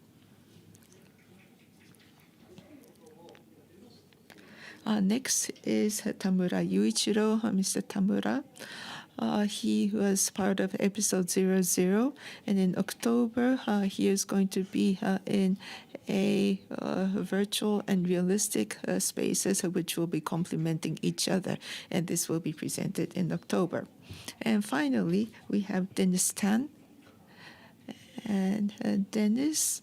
Next is Tamura Yuichiro, Mr. Tamura. He was part of episode 00, and in October, he is going to be in a virtual and realistic spaces which will be complementing each other, and this will be presented in October. And finally, we have Denis Tan, and Denis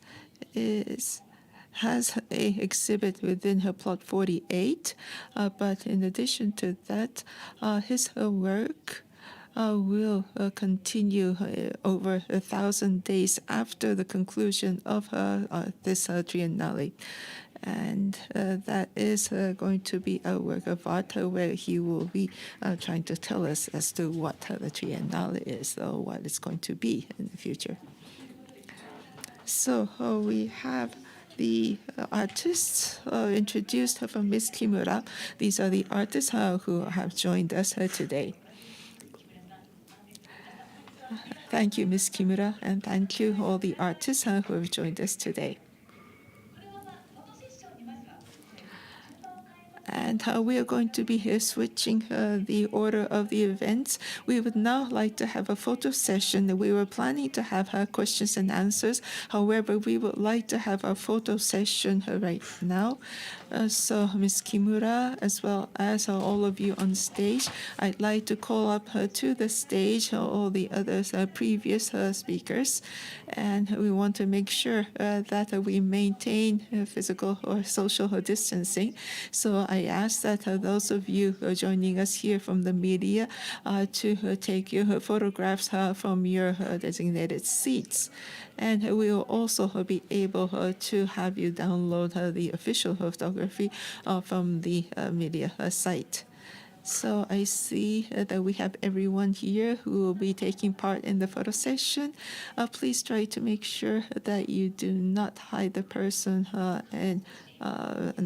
has a exhibit within her plot 48, but in addition to that, his work will continue over 1,000 days after the conclusion of this triennale. And that is going to be a work of art where he will be trying to tell us as to what the triennale is, or what it's going to be in the future. So we have the artists introduced from Ms. Kimura. These are the artists who have joined us today. Thank you, Ms. Kimura, and thank you all the artists who have joined us today. And And we are going to be switching the order of the events. We would now like to have a photo session. We were planning to have questions and answers. However, we would like to have a photo session right now. So Ms. Kimura, as well as all of you on stage, I'd like to call up to the stage all the other previous speakers. And we want to make sure that we maintain physical or social distancing. So I ask that those of you joining us here from the media to take your photographs from your designated seats. And we will also be able to have you download the official photography from the media site. So I see that we have everyone here who will be taking part in the photo session. Please try to make sure that you do not hide the person in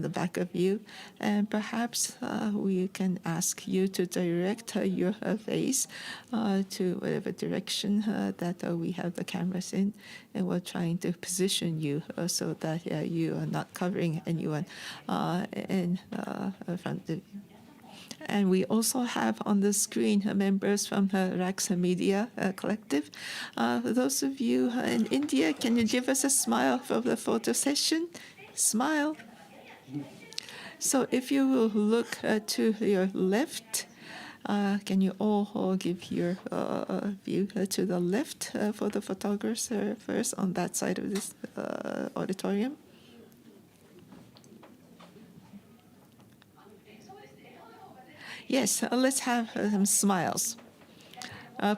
the back of you. And perhaps we can ask you to direct your face to whatever direction that we have the cameras in. And we're trying to position you so that you are not covering anyone in front of you. And we also have on the screen members from RAX Media Collective. Those of you in India, can you give us a smile for the photo session? Smile. So if you will look to your left, can you all give your view to the left for the photographers first on that side of this auditorium? Yes, let's have some smiles.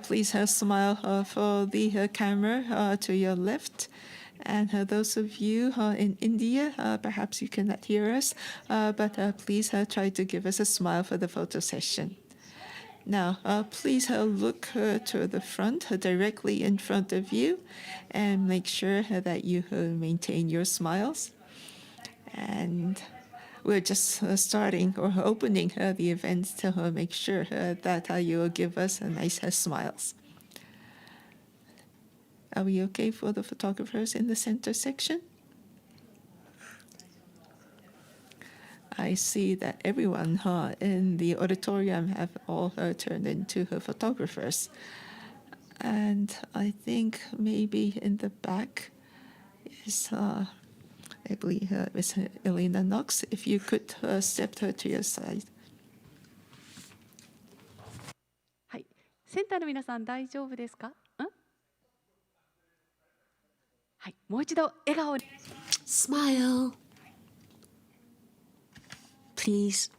Please smile for the camera to your left. And those of you in India, perhaps you cannot hear us, but please try to give us a smile for the photo session. Now, please look to the front, directly in front of you, and make sure that you maintain your smiles. And we're just starting or opening the event to make sure that you will give us a nice smiles. Are we okay for the photographers in the center section? I see that everyone in the auditorium have all turned into photographers. And I think maybe in the back is I believe Ms. Elena Knox, if you could step to your side. はい、センターの皆さん大丈夫ですか？はい、もう一度笑顔で。Smile. Please.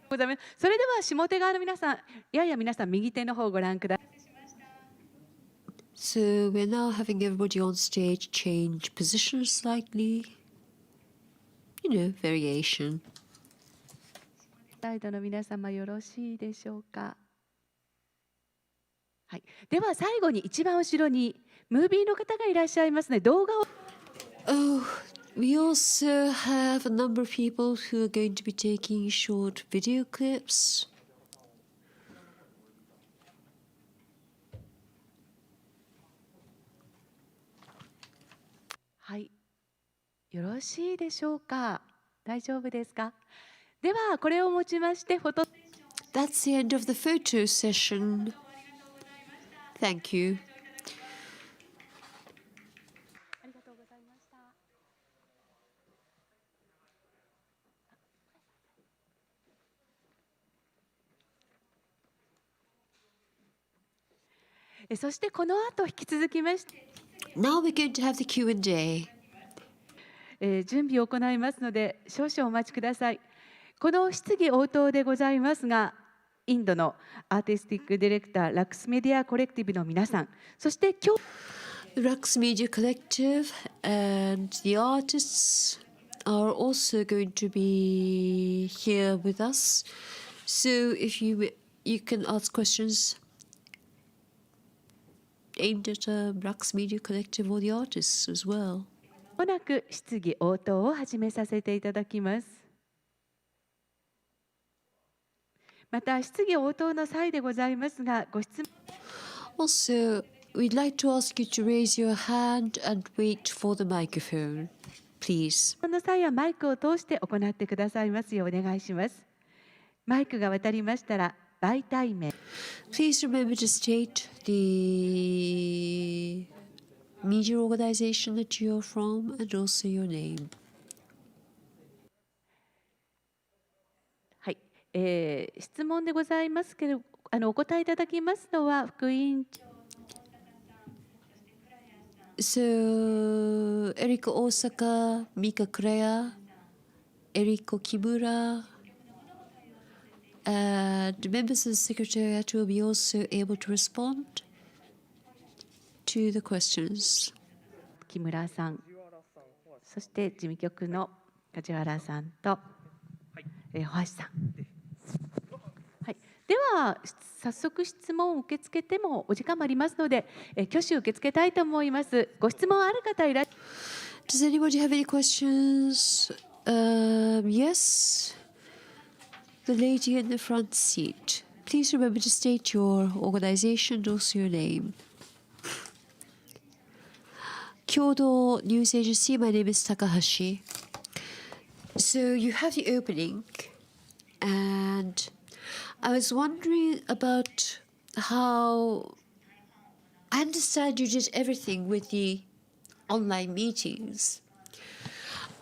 ございます。それでは下手側の皆さん、やや皆さん右手の方をご覧ください。So we're now having everybody on stage change positions slightly. You know, variation. サイドの皆様よろしいでしょうか。はい、では最後に一番後ろにムービーの方がいらっしゃいますね。動画を。Oh, we also have a number of people who are going to be taking short video clips. はい、よろしいでしょうか。大丈夫ですか。ではこれをもちましてフォト。That's the end of the photo session. Thank you. ありがとうございました。そしてこの後引き続きまして、Now we're going to have the Q&A. 準備を行いますので少々お待ちください。この質疑応答でございますが、インドのアーティスティックディレクターラックスメディアコレクティブの皆さん、そして今日 The RAX Media Collective and the artists are also going to be here with us. So if you can ask questions aimed at RAX Media Collective or the artists as well. まもなく質疑応答を始めさせていただきます。また質疑応答の際でございますが、ご質問 Also, we'd like to ask you to raise your hand and wait for the microphone, please. の際はマイクを通して行ってくださいますようお願いします。マイクが渡りましたら媒体名、 Please remember to state the media organization that you're from and also your name. はい、質問でございますけれど、お答えいただきますのは副委員長 So, Eriko Osaka, Mika Kureya, Eriko Kimura, and members of the Secretariat will be also able to respond to the questions. 木村さん、そして事務局の梶原さんと、大橋さん、はい、では早速質問を受け付けてもお時間もありますので、挙手受け付けたいと思います。ご質問ある方いらっしゃいます Does anybody have any questions? Yes. The lady in the front seat. Please remember to state your organization and also your name. Kyodo News Agency, my name is Takahashi. So you have the opening, and I was wondering about how I understand you did everything with the online meetings.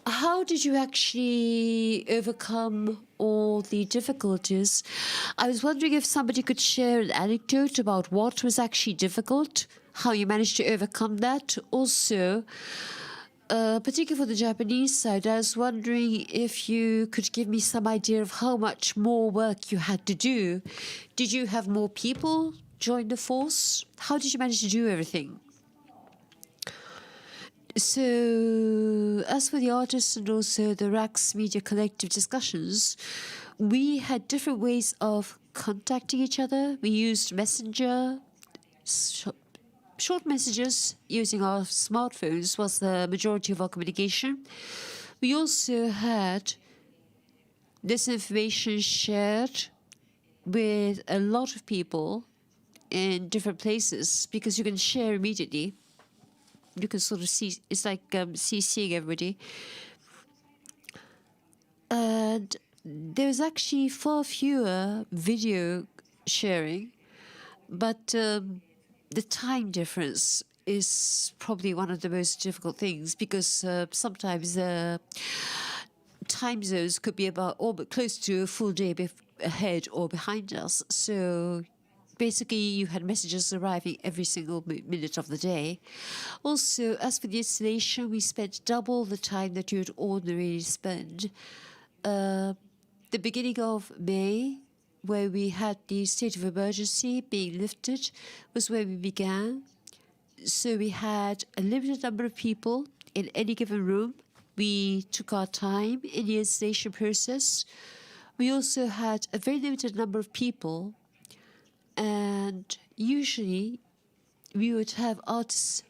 How did you actually overcome all the difficulties? I was wondering if somebody could share an anecdote about what was actually difficult, how you managed to overcome that. Also, particularly for the Japanese side, I was wondering if you could give me some idea of how much more work you had to do. Did you have more people join the force? How did you manage to do everything? So, as for the artists and also the RAX Media Collective discussions, we had different ways of contacting each other. We used Messenger, short messages using our smartphones was the majority of our communication. We also had this information shared with a lot of people in different places because you can share immediately. You can sort of see, it's like CCing everybody. And there's actually far fewer video sharing, but the time difference is probably one of the most difficult things because sometimes time zones could be about close to a full day ahead or behind us. So basically, you had messages arriving every single minute of the day. Also, as for the installation, we spent double the time that you would ordinarily spend. The beginning of May, where we had the state of emergency being lifted, was where we began. So we had a limited number of people in any given room. We took our time in the installation process. We also had a very limited number of people, and usually we would have artists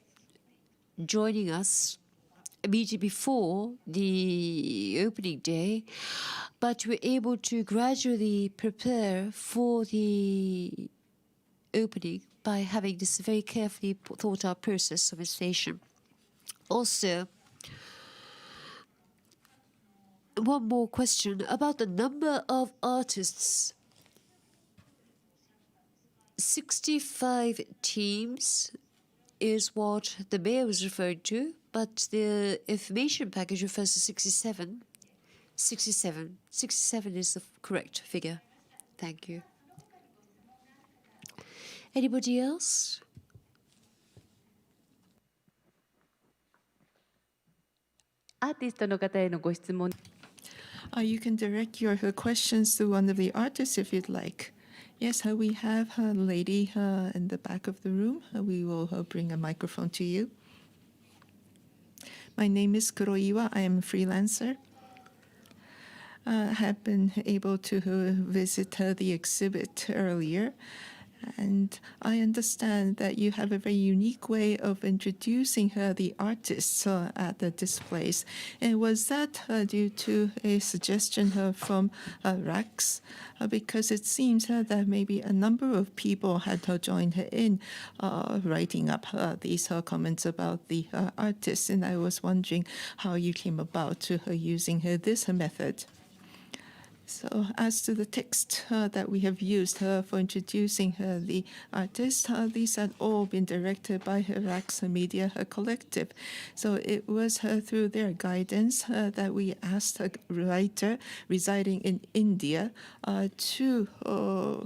joining us immediately before the opening day, but we're able to gradually prepare for the opening by having this very carefully thought out process of installation. Also, one more question about the number of artists. 65 teams is what the mayor was referring to, but the information package refers to 67. 67 is the correct figure. Thank you. Anybody else? アーティストの方へのご質問 You can direct your questions to one of the artists if you'd like. Yes, we have a lady in the back of the room. We will bring a microphone to you. My name is Kuroiwa. I am a freelancer. I have been able to visit the exhibit earlier. And I understand that you have a very unique way of introducing the artists at the displays. And was that due to a suggestion from RAX? Because it seems that maybe a number of people had joined in writing up these comments about the artists. And I was wondering how you came about to using this method. So as to the text that we have used for introducing the artist, these had all been directed by Rax Media Collective. So it was through their guidance that we asked a writer residing in India to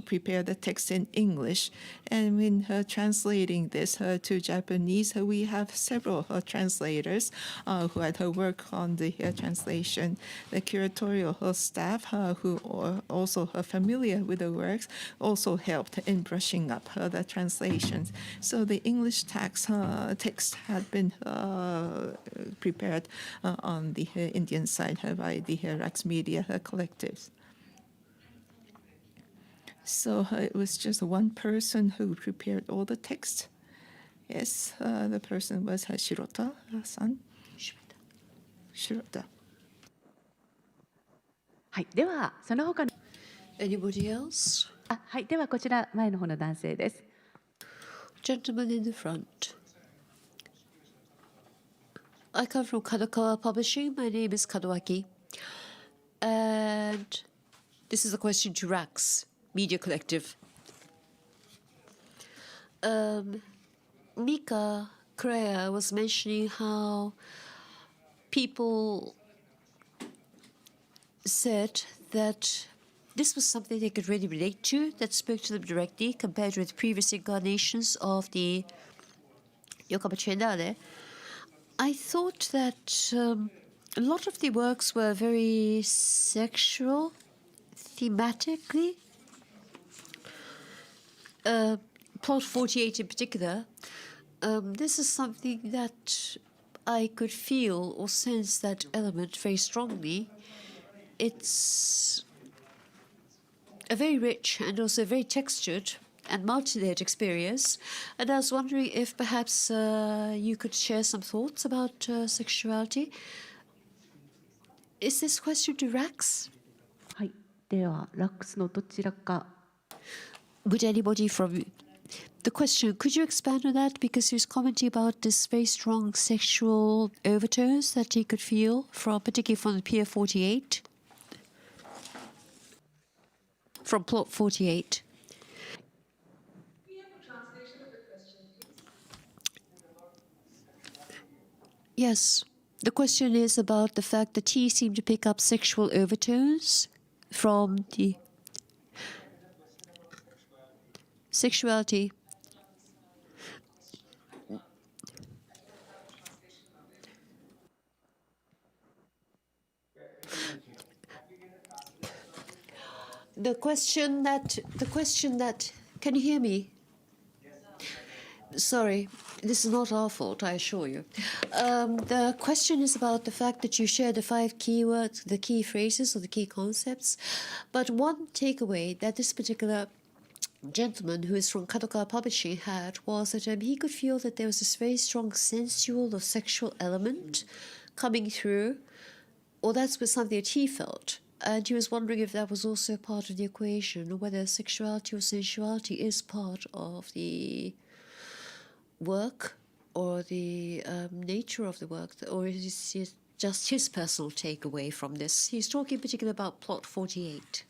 prepare the text in English. And when translating this to Japanese, we have several translators who had worked on the translation. The curatorial staff who are also familiar with the works also helped in brushing up the translations. So the English text had been prepared on the Indian side by the Rax Media collectives. So it was just one person who prepared all the text. Yes, the person was Shirota-san. Shirota. はい、ではその他の Anybody else? はい、ではこちら前の方の男性です。 Gentleman in the front. I come from Kadokawa Publishing. My name is Kadoaki. And this is a question to Rax Media Collective. Mika Correa was mentioning how people said that this was something they could really relate to, that spoke to them directly compared with previous incarnations of the Yokohama Triennale. I thought that a lot of the works were very sexual, thematically. Plot 48 in particular, this is something that I could feel or sense that element very strongly. It's a very rich and also very textured and multi-layered experience. And I was wondering if perhaps you could share some thoughts about sexuality. Is this question to Rax? はい、ではラックスのどちらか。 Would anybody from the question, could you expand on that? Because he was commenting about this very strong sexual overtones that he could feel from, particularly from the Pier 48. From plot 48. We have a translation of the question, please. Yes. The question is about the fact that he seemed to pick up sexual overtones from the sexuality. The question that, can you hear me? Sorry, this is not our fault, I assure you. The question is about the fact that you share the 5 keywords, the key phrases or the key concepts. But one takeaway that this particular gentleman who is from Kadokawa Publishing had was that he could feel that there was this very strong sensual or sexual element coming through, or that's something that he felt. And he was wondering if that was also part of the equation, or whether sexuality or sensuality is part of the work or the nature of the work, or is it just his personal takeaway from this? He's talking in particular about plot 48.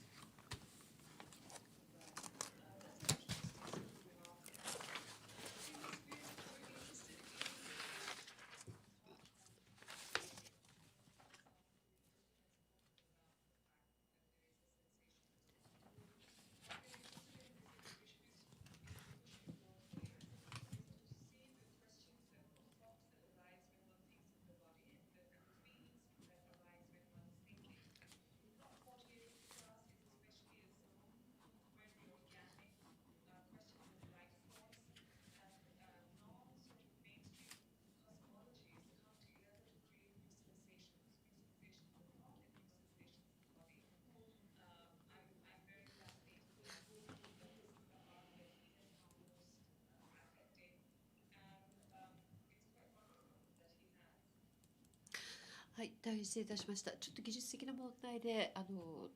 はい、大変失礼いたしました。ちょっと技術的な問題で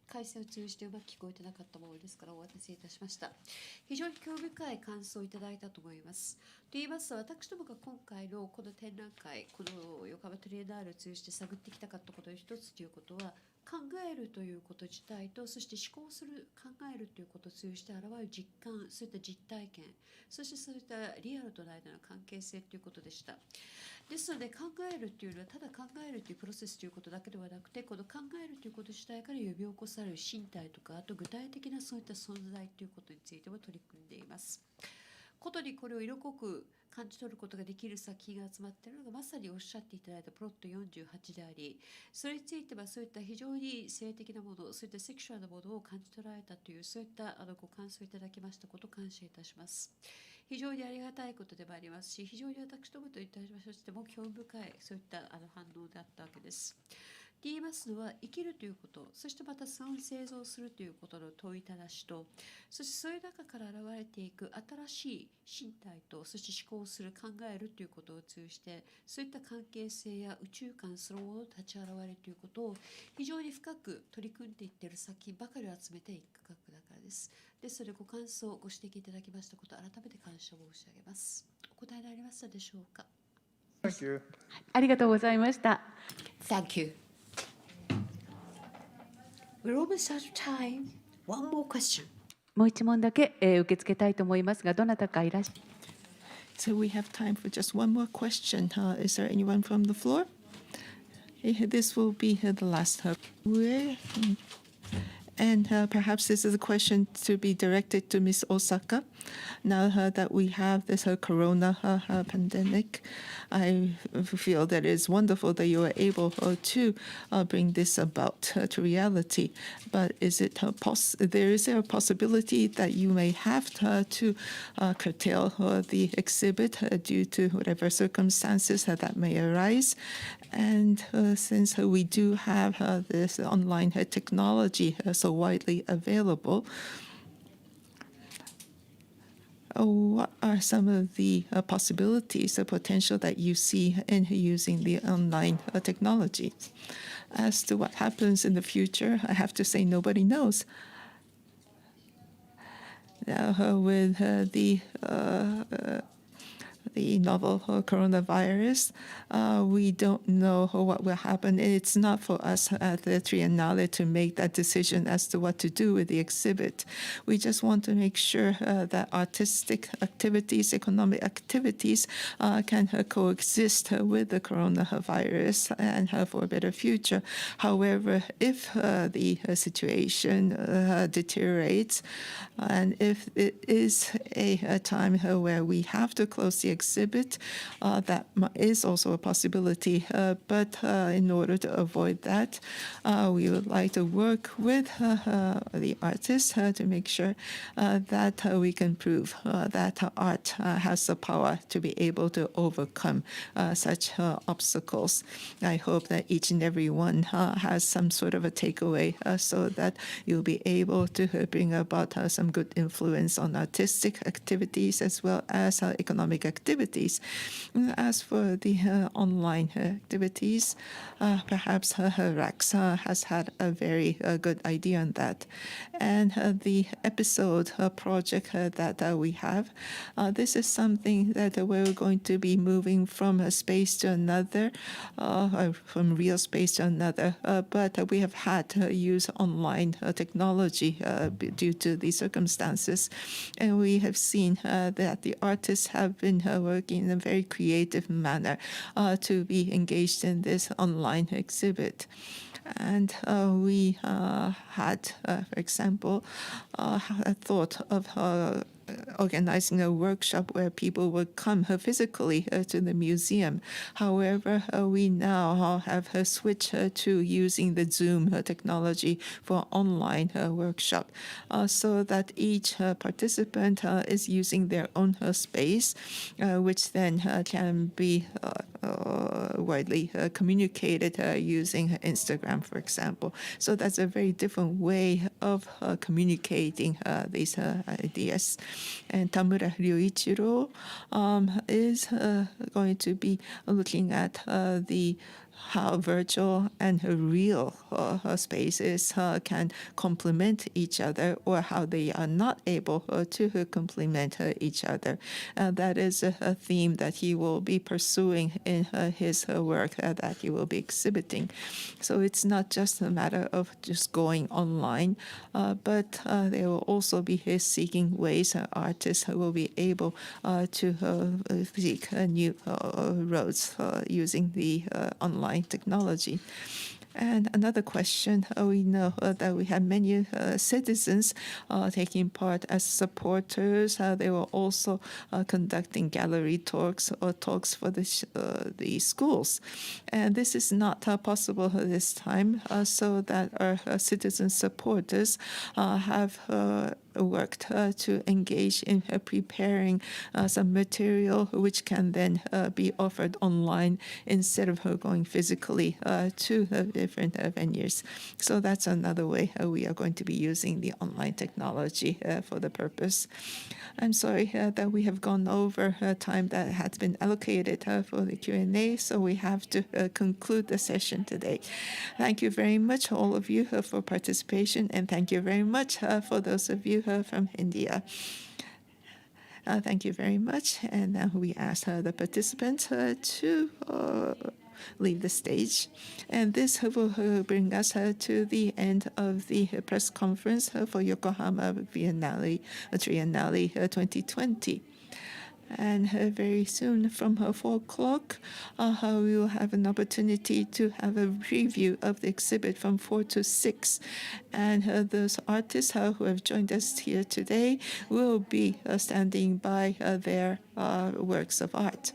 回線を通じてうまく聞こえてなかったものですからお渡しいたしました。非常に興味深い感想をいただいたと思います。と言いますと、私どもが今回のこの展覧会、この横浜トリエンナーレを通じて探ってきたかったことの一つということは、考えるということ自体と、そして思考する、考えるということを通じて現れる実感、そういった実体験、そしてそういったリアルとの間の関係性ということでした。ですので、考えるというのはただ考えるというプロセスということだけではなくて、この考えるということ自体から呼び起こされる身体とか、あと具体的なそういった存在ということについても取り組んでいます。ことにこれを色濃く感じ取ることができる作品が集まっているのが、まさにおっしゃっていただいたプロット48であり、それについてはそういった非常に性的なもの、そういったセクシュアルなものを感じ取られたという、そういったご感想いただきましたことを感謝いたします。非常にありがたいことでもありますし、非常に私どもといたしましても興味深いそういった反応であったわけです。言いますのは、生きるということ、そしてまたその製造するということの問いただしと、そしてそういう中から現れていく新しい身体と、そして思考する、考えるということを通じて、そういった関係性や宇宙観そのものの立ち現れということを非常に深く取り組んでいっている作品ばかりを集めていく学だからです。ですので、ご感想、ご指摘いただきましたこと、改めて感謝申し上げます。お答えになりましたでしょうか。Thank you. ありがとうございました。 Thank you. We're almost out of time. One more question. もう一問だけ、受け付けたいと思いますが、どなたかいらっしゃい。 So we have time for just one more question. Is there anyone from the floor? This will be the last. And perhaps this is a question to be directed to Ms. Osaka. Now that we have this corona pandemic, I feel that it is wonderful that you are able to bring this about to reality. But is it is there a possibility that you may have to curtail the exhibit due to whatever circumstances that may arise? And since we do have this online technology so widely available, what are some of the possibilities, the potential that you see in using the online technology? As to what happens in the future, I have to say nobody knows. Now, with the novel coronavirus, we don't know what will happen. It's not for us at the Triennale to make that decision as to what to do with the exhibit. We just want to make sure that artistic activities, economic activities can coexist with the coronavirus and for a better future. However, if the situation deteriorates, and if it is a time where we have to close the exhibit, that is also a possibility. But in order to avoid that, we would like to work with the artists to make sure that we can prove that art has the power to be able to overcome such obstacles. I hope that each and every one has some sort of a takeaway so that you'll be able to bring about some good influence on artistic activities as well as economic activities. As for the online activities, perhaps Rex has had a very good idea on that. And the episode project that we have, this is something that we're going to be moving from a space to another, from real space to another. But we have had to use online technology due to the circumstances. And we have seen that the artists have been working in a very creative manner to be engaged in this online exhibit. And we had, for example, a thought of organizing a workshop where people would come physically to the museum. However, we now have switched to using the Zoom technology for online workshop, so that each participant is using their own space, which then can be widely communicated using Instagram, for example. So that's a very different way of communicating these ideas. And Tamura Ryuichiro is going to be looking at the how virtual and real spaces can complement each other, or how they are not able to complement each other. That is a theme that he will be pursuing in his work that he will be exhibiting. So it's not just a matter of just going online, but there will also be seeking ways artists will be able to seek new roads using the online technology. And another question, we know that we have many citizens taking part as supporters. They were also conducting gallery talks or talks for the schools. And this is not possible this time, so that our citizen supporters have worked to engage in preparing some material which can then be offered online instead of going physically to different venues. So that's another way we are going to be using the online technology for the purpose. I'm sorry that we have gone over time that has been allocated for the Q&A, so we have to conclude the session today. Thank you very much, all of you, for participation, and thank you very much for those of you from India. Thank you very much, and now we ask the participants to leave the stage. And this will bring us to the end of the press conference for Yokohama Triennale 2020. And very soon from 4 o'clock, we will have an opportunity to have a preview of the exhibit from 4 to 6. And those artists who have joined us here today will be standing by their works of art.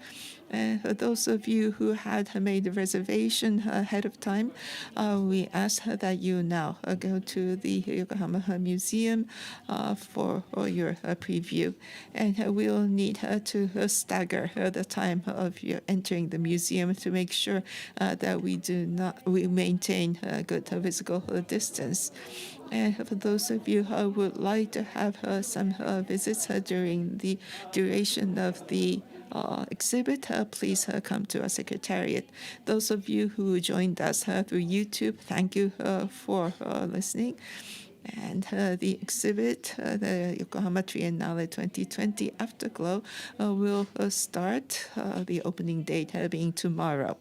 And for those of you who had made a reservation ahead of time, we ask that you now go to the Yokohama Museum for your preview. And we'll need to stagger the time of your entering the museum to make sure that we maintain a good physical distance. And for those of you who would like to have some visits during the duration of the exhibit, please come to our secretariat. Those of you who joined us through YouTube, thank you for listening. And the exhibit, the Yokohama Triennale 2020 Afterglow, will start, the opening date being tomorrow.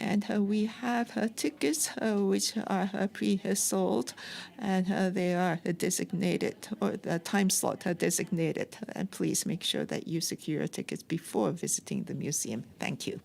And we have tickets which are pre-sold, and they are designated, or the time slot designated. And please make sure that you secure your tickets before visiting the museum. Thank you.